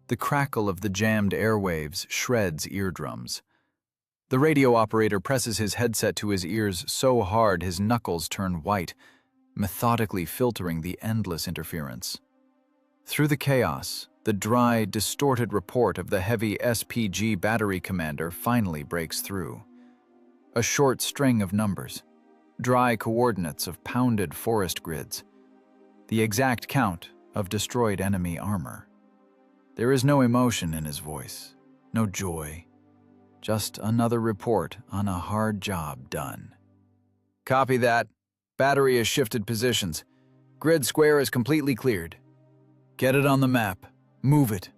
The crackle of the jammed airwaves shreds eardrums. The radio operator presses his headset to his ears so hard his knuckles turn white, methodically filtering the endless interference. Through the chaos, the dry, distorted report of the heavy SPG battery commander finally breaks through. A short string of numbers, dry coordinates of pounded forest grids, the exact count of destroyed enemy armor. There is no emotion in his voice, no joy, just another report on a hard job done. Copy that. Battery has shifted positions. Grid square is completely cleared. Get it on the map. Move it.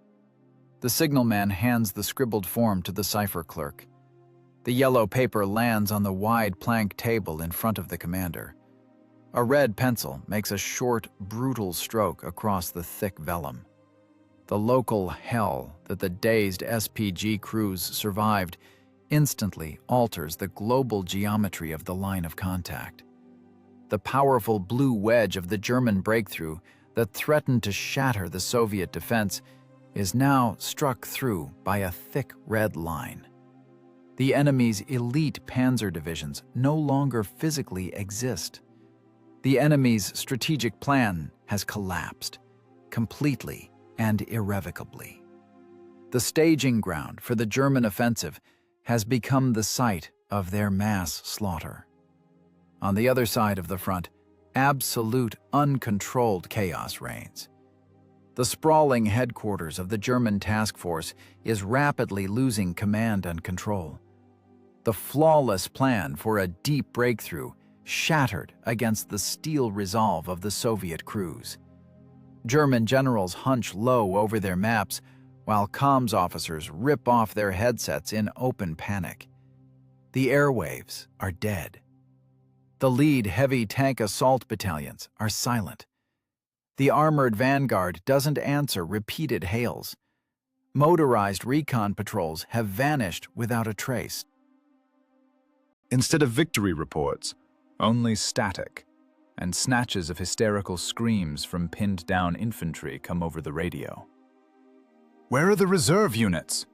The signalman hands the scribbled form to the cipher clerk. The yellow paper lands on the wide plank table in front of the commander. A red pencil makes a short, brutal stroke across the thick vellum. The local hell that the dazed SPG crews survived instantly alters the global geometry of the line of contact. The powerful blue wedge of the German breakthrough that threatened to shatter the Soviet defense is now struck through by a thick red line. The enemy's elite panzer divisions no longer physically exist. The enemy's strategic plan has collapsed, completely and irrevocably. The staging ground for the German offensive has become the site of their mass slaughter. On the other side of the front, absolute, uncontrolled chaos reigns. The sprawling headquarters of the German task force is rapidly losing command and control. The flawless plan for a deep breakthrough shattered against the steel resolve of the Soviet crews. German generals hunch low over their maps, while comms officers rip off their headsets in open panic. The airwaves are dead. The lead heavy tank assault battalions are silent. The armored vanguard doesn't answer repeated hails. Motorized recon patrols have vanished without a trace. Instead of victory reports, only static, and snatches of hysterical screams from pinned-down infantry come over the radio. Where are the reserve units?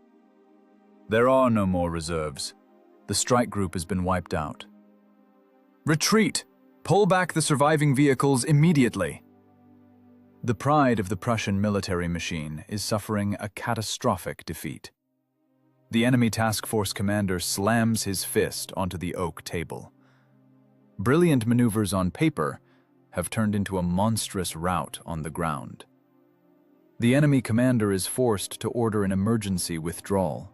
There are no more reserves. The strike group has been wiped out. Retreat! Pull back the surviving vehicles immediately! The pride of the Prussian military machine is suffering a catastrophic defeat. The enemy task force commander slams his fist onto the oak table. Brilliant maneuvers on paper have turned into a monstrous rout on the ground. The enemy commander is forced to order an emergency withdrawal.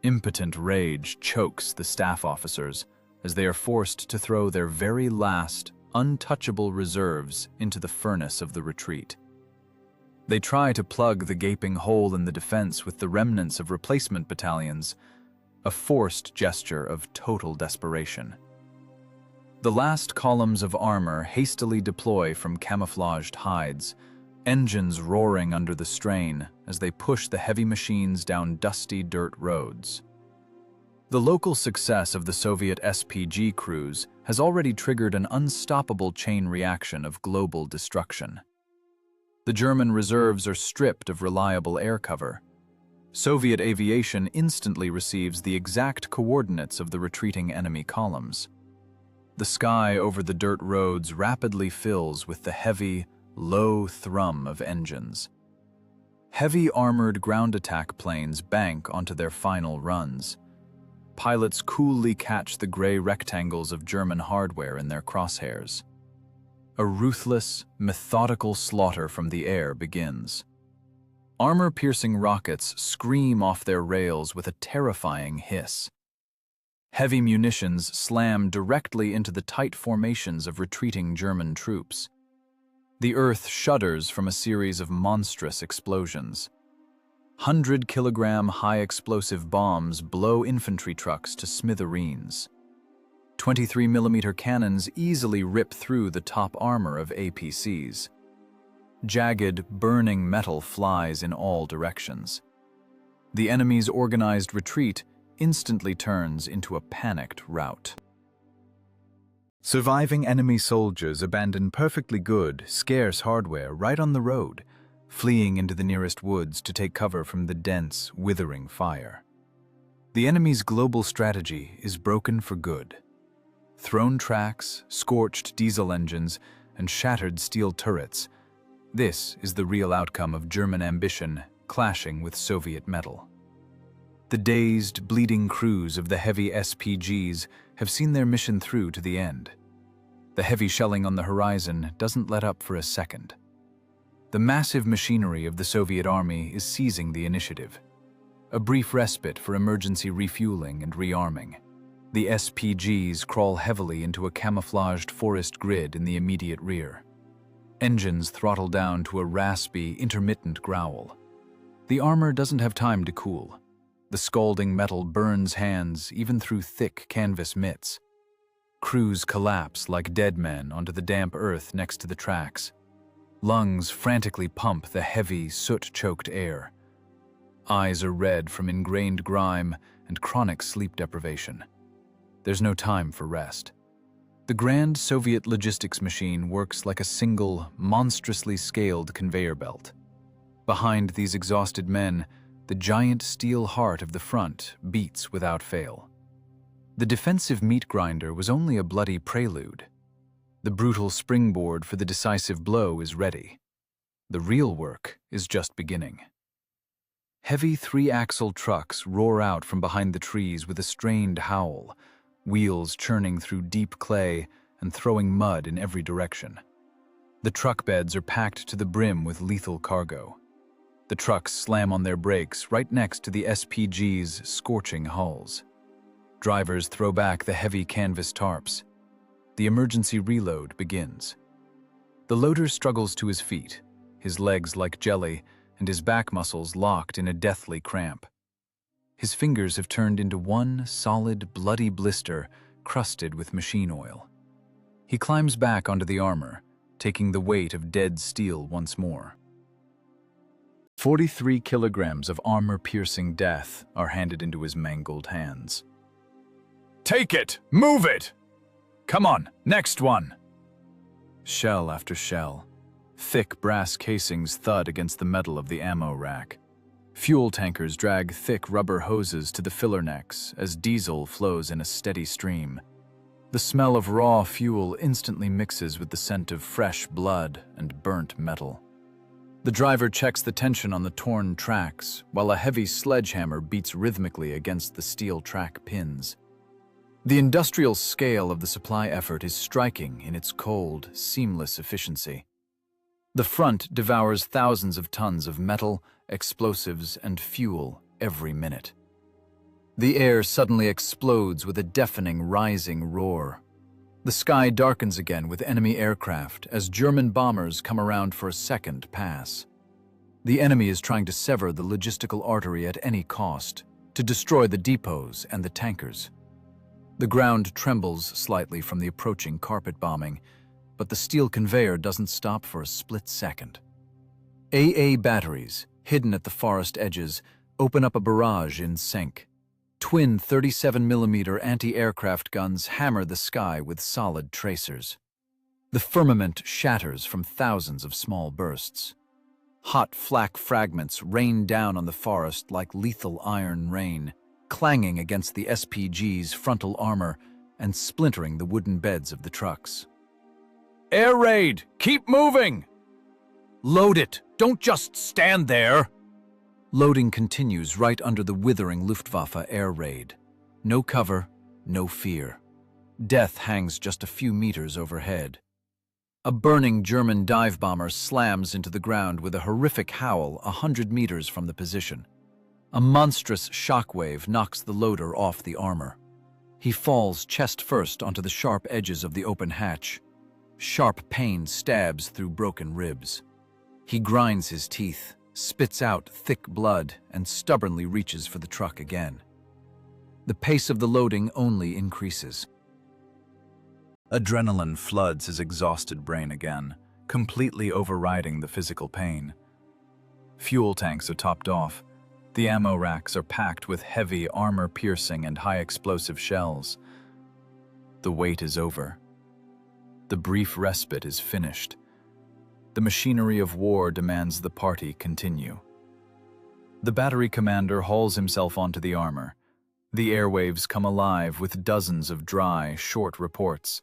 Impotent rage chokes the staff officers as they are forced to throw their very last, untouchable reserves into the furnace of the retreat. They try to plug the gaping hole in the defense with the remnants of replacement battalions, a forced gesture of total desperation. The last columns of armor hastily deploy from camouflaged hides, engines roaring under the strain as they push the heavy machines down dusty dirt roads. The local success of the Soviet SPG crews has already triggered an unstoppable chain reaction of global destruction. The German reserves are stripped of reliable air cover. Soviet aviation instantly receives the exact coordinates of the retreating enemy columns. The sky over the dirt roads rapidly fills with the heavy, low thrum of engines. Heavy armored ground attack planes bank onto their final runs. Pilots coolly catch the gray rectangles of German hardware in their crosshairs. A ruthless, methodical slaughter from the air begins. Armor-piercing rockets scream off their rails with a terrifying hiss. Heavy munitions slam directly into the tight formations of retreating German troops. The earth shudders from a series of monstrous explosions. 100-kilogram high-explosive bombs blow infantry trucks to smithereens. 23mm cannons easily rip through the top armor of APCs. Jagged, burning metal flies in all directions. The enemy's organized retreat instantly turns into a panicked rout. Surviving enemy soldiers abandon perfectly good, scarce hardware right on the road, fleeing into the nearest woods to take cover from the dense, withering fire. The enemy's global strategy is broken for good. Thrown tracks, scorched diesel engines, and shattered steel turrets. This is the real outcome of German ambition clashing with Soviet metal. The dazed, bleeding crews of the heavy SPGs have seen their mission through to the end. The heavy shelling on the horizon doesn't let up for a second. The massive machinery of the Soviet army is seizing the initiative. A brief respite for emergency refueling and rearming. The SPGs crawl heavily into a camouflaged forest grid in the immediate rear. Engines throttle down to a raspy, intermittent growl. The armor doesn't have time to cool. The scalding metal burns hands even through thick canvas mitts. Crews collapse like dead men onto the damp earth next to the tracks. Lungs frantically pump the heavy, soot-choked air. Eyes are red from ingrained grime and chronic sleep deprivation. There's no time for rest. The grand Soviet logistics machine works like a single, monstrously scaled conveyor belt. Behind these exhausted men, the giant steel heart of the front beats without fail. The defensive meat grinder was only a bloody prelude. The brutal springboard for the decisive blow is ready. The real work is just beginning. Heavy three-axle trucks roar out from behind the trees with a strained howl, wheels churning through deep clay and throwing mud in every direction. The truck beds are packed to the brim with lethal cargo. The trucks slam on their brakes right next to the SPG's scorching hulls. Drivers throw back the heavy canvas tarps. The emergency reload begins. The loader struggles to his feet, his legs like jelly, and his back muscles locked in a deathly cramp. His fingers have turned into one solid, bloody blister crusted with machine oil. He climbs back onto the armor, taking the weight of dead steel once more. 43 kilograms of armor-piercing death are handed into his mangled hands. Take it! Move it! Come on, next one! Shell after shell. Thick brass casings thud against the metal of the ammo rack. Fuel tankers drag thick rubber hoses to the filler necks as diesel flows in a steady stream. The smell of raw fuel instantly mixes with the scent of fresh blood and burnt metal. The driver checks the tension on the torn tracks, while a heavy sledgehammer beats rhythmically against the steel track pins. The industrial scale of the supply effort is striking in its cold, seamless efficiency. The front devours thousands of tons of metal, explosives, and fuel every minute. The air suddenly explodes with a deafening, rising roar. The sky darkens again with enemy aircraft as German bombers come around for a second pass. The enemy is trying to sever the logistical artery at any cost, to destroy the depots and the tankers. The ground trembles slightly from the approaching carpet bombing, but the steel conveyor doesn't stop for a split second. AA batteries, hidden at the forest edges, open up a barrage in sync. Twin 37mm anti-aircraft guns hammer the sky with solid tracers. The firmament shatters from thousands of small bursts. Hot flak fragments rain down on the forest like lethal iron rain, clanging against the SPG's frontal armor and splintering the wooden beds of the trucks. Air raid! Keep moving! Load it! Don't just stand there! Loading continues right under the withering Luftwaffe air raid. No cover, no fear. Death hangs just a few meters overhead. A burning German dive bomber slams into the ground with a horrific howl 100 meters from the position. A monstrous shockwave knocks the loader off the armor. He falls chest first onto the sharp edges of the open hatch. Sharp pain stabs through broken ribs. He grinds his teeth, spits out thick blood, and stubbornly reaches for the truck again. The pace of the loading only increases. Adrenaline floods his exhausted brain again, completely overriding the physical pain. Fuel tanks are topped off. The ammo racks are packed with heavy, armor-piercing and high-explosive shells. The wait is over. The brief respite is finished. The machinery of war demands the party continue. The battery commander hauls himself onto the armor. The airwaves come alive with dozens of dry, short reports.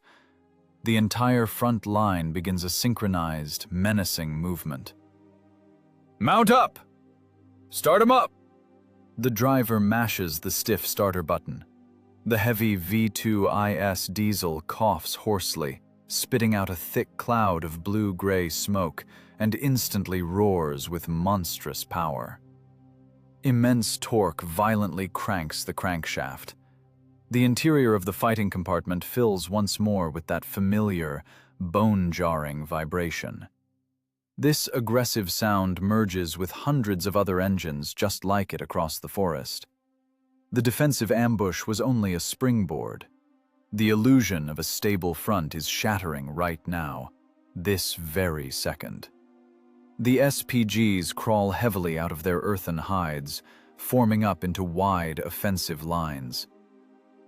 The entire front line begins a synchronized, menacing movement. Mount up! Start 'em up! The driver mashes the stiff starter button. The heavy V2IS diesel coughs hoarsely, spitting out a thick cloud of blue-gray smoke, and instantly roars with monstrous power. Immense torque violently cranks the crankshaft. The interior of the fighting compartment fills once more with that familiar, bone-jarring vibration. This aggressive sound merges with hundreds of other engines just like it across the forest. The defensive ambush was only a springboard. The illusion of a stable front is shattering right now, this very second. The SPGs crawl heavily out of their earthen hides, forming up into wide, offensive lines.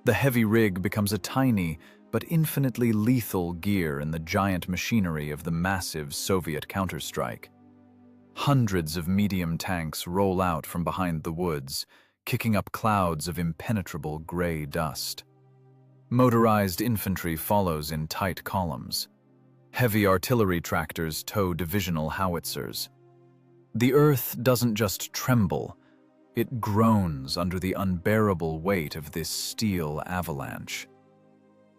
The heavy rig becomes a tiny but infinitely lethal gear in the giant machinery of the massive Soviet counterstrike. Hundreds of medium tanks roll out from behind the woods, kicking up clouds of impenetrable gray dust. Motorized infantry follows in tight columns. Heavy artillery tractors tow divisional howitzers. The earth doesn't just tremble, it groans under the unbearable weight of this steel avalanche.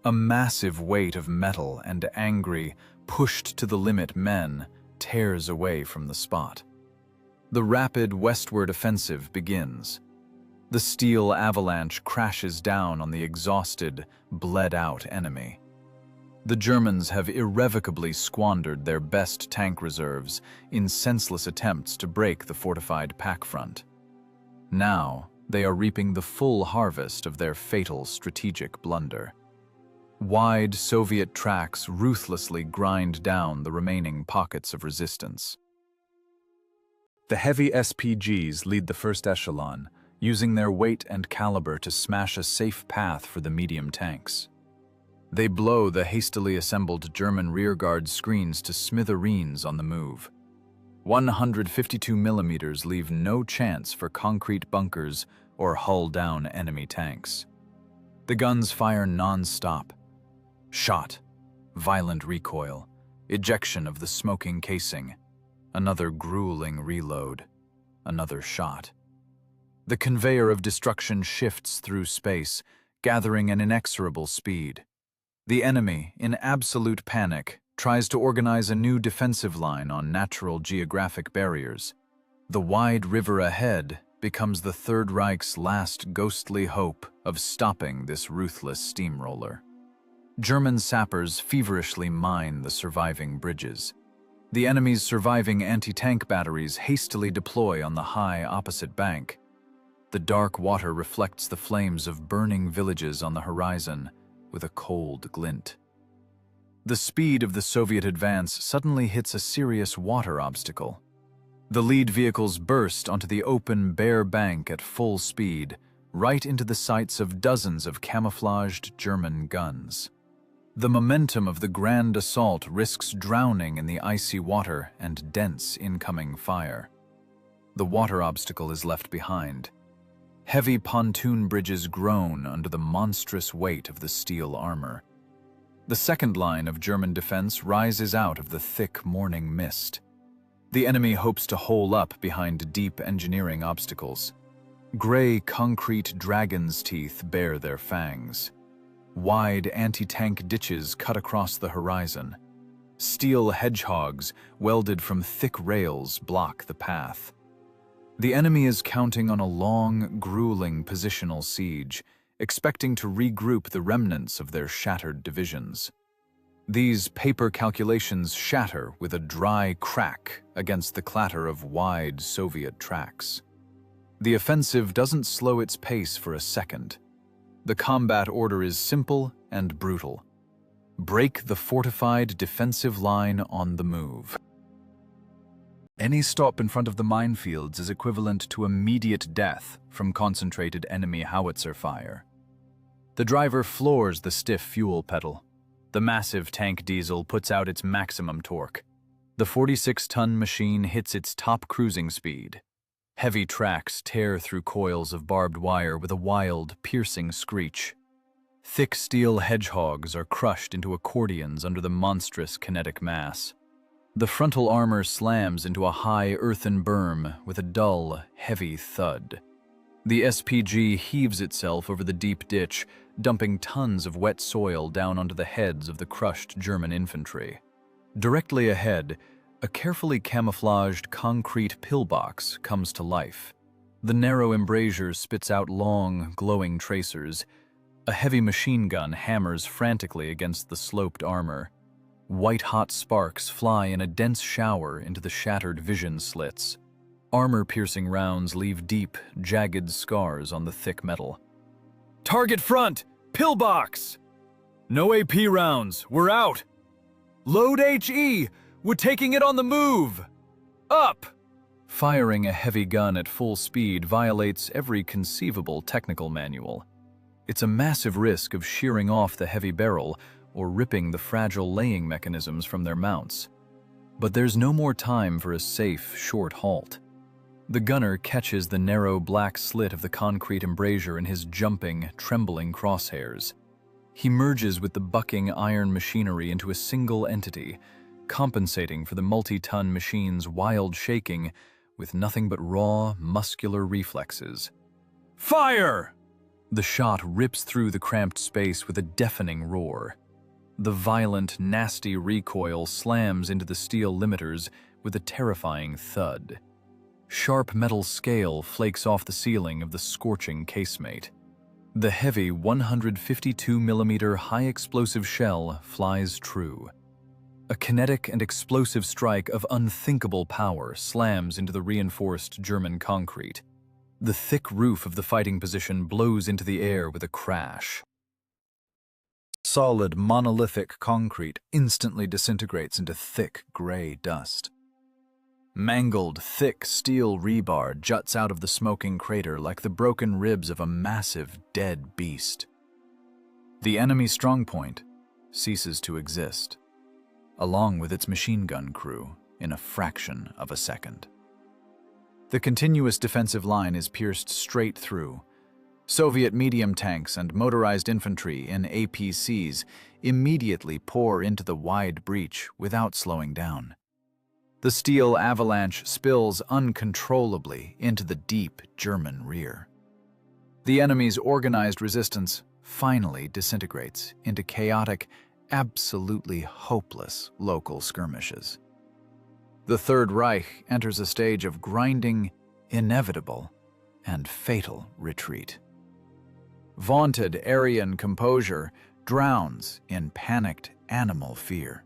A massive weight of metal and angry, pushed-to-the-limit men tears away from the spot. The rapid westward offensive begins. The steel avalanche crashes down on the exhausted, bled-out enemy. The Germans have irrevocably squandered their best tank reserves in senseless attempts to break the fortified pack front. Now, they are reaping the full harvest of their fatal strategic blunder. Wide Soviet tracks ruthlessly grind down the remaining pockets of resistance. The heavy SPGs lead the first echelon, using their weight and caliber to smash a safe path for the medium tanks. They blow the hastily assembled German rearguard screens to smithereens on the move. 152 millimeters leave no chance for concrete bunkers or hull-down enemy tanks. The guns fire non-stop. Shot, violent recoil, ejection of the smoking casing, another grueling reload, another shot. The conveyor of destruction shifts through space, gathering an inexorable speed. The enemy, in absolute panic, tries to organize a new defensive line on natural geographic barriers. The wide river ahead becomes the Third Reich's last ghostly hope of stopping this ruthless steamroller. German sappers feverishly mine the surviving bridges. The enemy's surviving anti-tank batteries hastily deploy on the high opposite bank. The dark water reflects the flames of burning villages on the horizon with a cold glint. The speed of the Soviet advance suddenly hits a serious water obstacle. The lead vehicles burst onto the open, bare bank at full speed, right into the sights of dozens of camouflaged German guns. The momentum of the grand assault risks drowning in the icy water and dense incoming fire. The water obstacle is left behind. Heavy pontoon bridges groan under the monstrous weight of the steel armor. The second line of German defense rises out of the thick morning mist. The enemy hopes to hole up behind deep engineering obstacles. Gray concrete dragon's teeth bare their fangs. Wide anti-tank ditches cut across the horizon. Steel hedgehogs, welded from thick rails, block the path. The enemy is counting on a long, grueling positional siege, expecting to regroup the remnants of their shattered divisions. These paper calculations shatter with a dry crack against the clatter of wide Soviet tracks. The offensive doesn't slow its pace for a second. The combat order is simple and brutal. Break the fortified defensive line on the move. Any stop in front of the minefields is equivalent to immediate death from concentrated enemy howitzer fire. The driver floors the stiff fuel pedal. The massive tank diesel puts out its maximum torque. The 46-ton machine hits its top cruising speed. Heavy tracks tear through coils of barbed wire with a wild, piercing screech. Thick steel hedgehogs are crushed into accordions under the monstrous kinetic mass. The frontal armor slams into a high earthen berm with a dull, heavy thud. The SPG heaves itself over the deep ditch, dumping tons of wet soil down onto the heads of the crushed German infantry. Directly ahead, a carefully camouflaged concrete pillbox comes to life. The narrow embrasure spits out long, glowing tracers. A heavy machine gun hammers frantically against the sloped armor. White-hot sparks fly in a dense shower into the shattered vision slits. Armor-piercing rounds leave deep, jagged scars on the thick metal. Target front! Pillbox! No AP rounds, we're out! Load HE! We're taking it on the move! Up! Firing a heavy gun at full speed violates every conceivable technical manual. It's a massive risk of shearing off the heavy barrel or ripping the fragile laying mechanisms from their mounts. But there's no more time for a safe, short halt. The gunner catches the narrow black slit of the concrete embrasure in his jumping, trembling crosshairs. He merges with the bucking iron machinery into a single entity, compensating for the multi-ton machine's wild shaking with nothing but raw, muscular reflexes. Fire! The shot rips through the cramped space with a deafening roar. The violent, nasty recoil slams into the steel limiters with a terrifying thud. Sharp metal scale flakes off the ceiling of the scorching casemate. The heavy 152mm high-explosive shell flies true. A kinetic and explosive strike of unthinkable power slams into the reinforced German concrete. The thick roof of the fighting position blows into the air with a crash. Solid, monolithic concrete instantly disintegrates into thick, gray dust. Mangled, thick steel rebar juts out of the smoking crater like the broken ribs of a massive, dead beast. The enemy strongpoint ceases to exist, along with its machine gun crew, in a fraction of a second. The continuous defensive line is pierced straight through. Soviet medium tanks and motorized infantry in APCs immediately pour into the wide breach without slowing down. The steel avalanche spills uncontrollably into the deep German rear. The enemy's organized resistance finally disintegrates into chaotic, absolutely hopeless local skirmishes. The Third Reich enters a stage of grinding, inevitable, and fatal retreat. Vaunted Aryan composure drowns in panicked animal fear.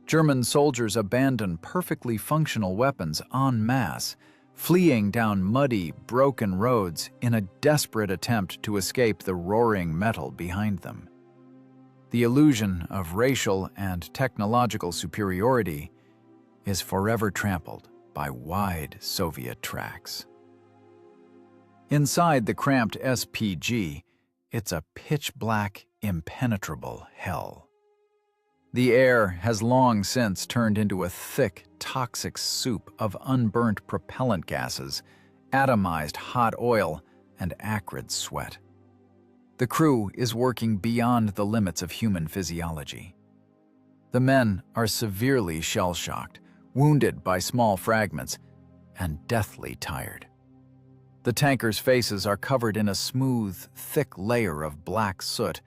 German soldiers abandon perfectly functional weapons en masse, fleeing down muddy, broken roads in a desperate attempt to escape the roaring metal behind them. The illusion of racial and technological superiority is forever trampled by wide Soviet tracks. Inside the cramped SPG, it's a pitch-black, impenetrable hell. The air has long since turned into a thick, toxic soup of unburnt propellant gases, atomized hot oil, and acrid sweat. The crew is working beyond the limits of human physiology. The men are severely shell-shocked, wounded by small fragments, and deathly tired. The tankers' faces are covered in a smooth, thick layer of black soot,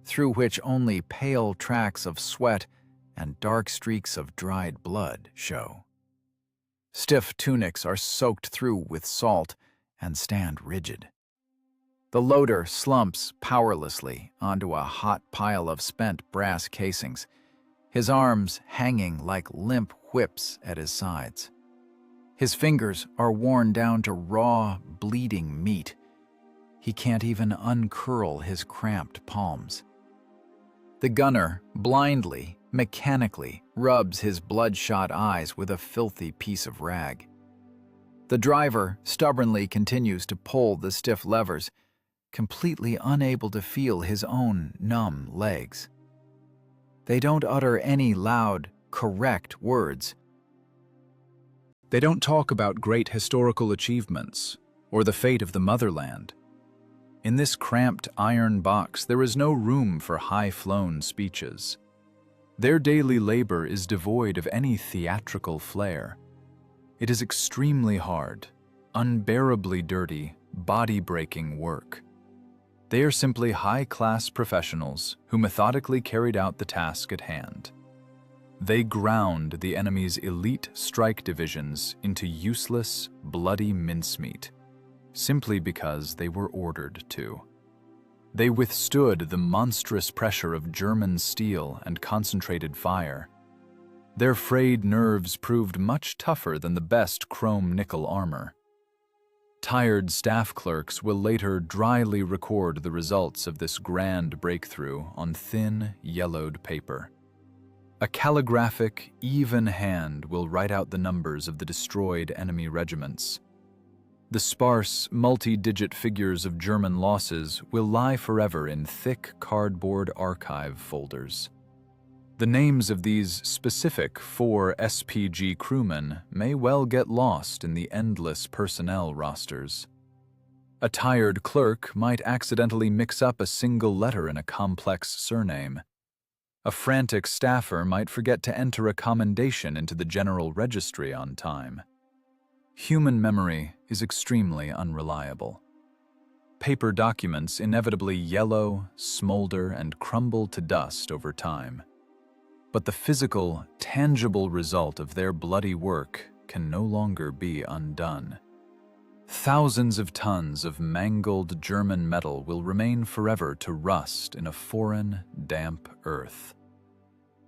through which only pale tracks of sweat and dark streaks of dried blood show. Stiff tunics are soaked through with salt and stand rigid. The loader slumps powerlessly onto a hot pile of spent brass casings, his arms hanging like limp whips at his sides. His fingers are worn down to raw, bleeding meat. He can't even uncurl his cramped palms. The gunner blindly, mechanically rubs his bloodshot eyes with a filthy piece of rag. The driver stubbornly continues to pull the stiff levers, completely unable to feel his own numb legs. They don't utter any loud, correct words. They don't talk about great historical achievements or the fate of the motherland. In this cramped iron box, there is no room for high-flown speeches. Their daily labor is devoid of any theatrical flair. It is extremely hard, unbearably dirty, body-breaking work. They are simply high-class professionals who methodically carried out the task at hand. They ground the enemy's elite strike divisions into useless, bloody mincemeat, simply because they were ordered to. They withstood the monstrous pressure of German steel and concentrated fire. Their frayed nerves proved much tougher than the best chrome-nickel armor. Tired staff clerks will later dryly record the results of this grand breakthrough on thin, yellowed paper. A calligraphic, even hand will write out the numbers of the destroyed enemy regiments. The sparse, multi-digit figures of German losses will lie forever in thick cardboard archive folders. The names of these specific 4 SPG crewmen may well get lost in the endless personnel rosters. A tired clerk might accidentally mix up a single letter in a complex surname. A frantic staffer might forget to enter a commendation into the general registry on time. Human memory is extremely unreliable. Paper documents inevitably yellow, smolder, and crumble to dust over time. But the physical, tangible result of their bloody work can no longer be undone. Thousands of tons of mangled German metal will remain forever to rust in a foreign, damp earth.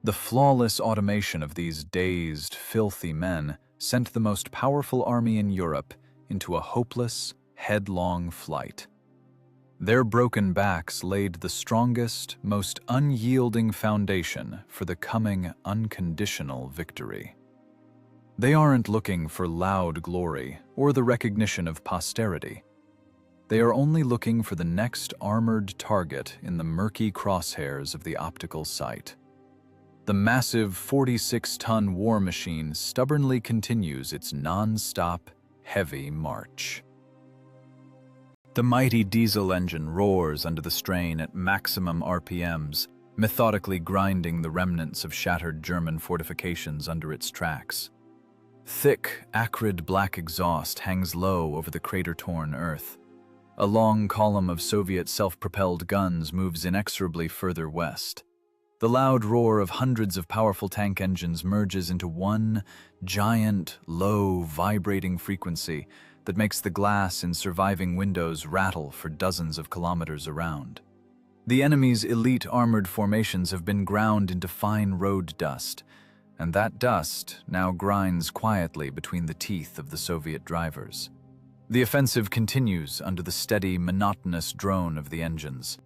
The flawless automation of these dazed, filthy men sent the most powerful army in Europe into a hopeless, headlong flight. Their broken backs laid the strongest, most unyielding foundation for the coming unconditional victory. They aren't looking for loud glory or the recognition of posterity. They are only looking for the next armored target in the murky crosshairs of the optical sight. The massive 46-ton war machine stubbornly continues its non-stop, heavy march. The mighty diesel engine roars under the strain at maximum RPMs, methodically grinding the remnants of shattered German fortifications under its tracks. Thick, acrid black exhaust hangs low over the crater-torn earth. A long column of Soviet self-propelled guns moves inexorably further west. The loud roar of hundreds of powerful tank engines merges into one giant, low, vibrating frequency that makes the glass in surviving windows rattle for dozens of kilometers around. The enemy's elite armored formations have been ground into fine road dust, and that dust now grinds quietly between the teeth of the Soviet drivers. The offensive continues under the steady, monotonous drone of the engines.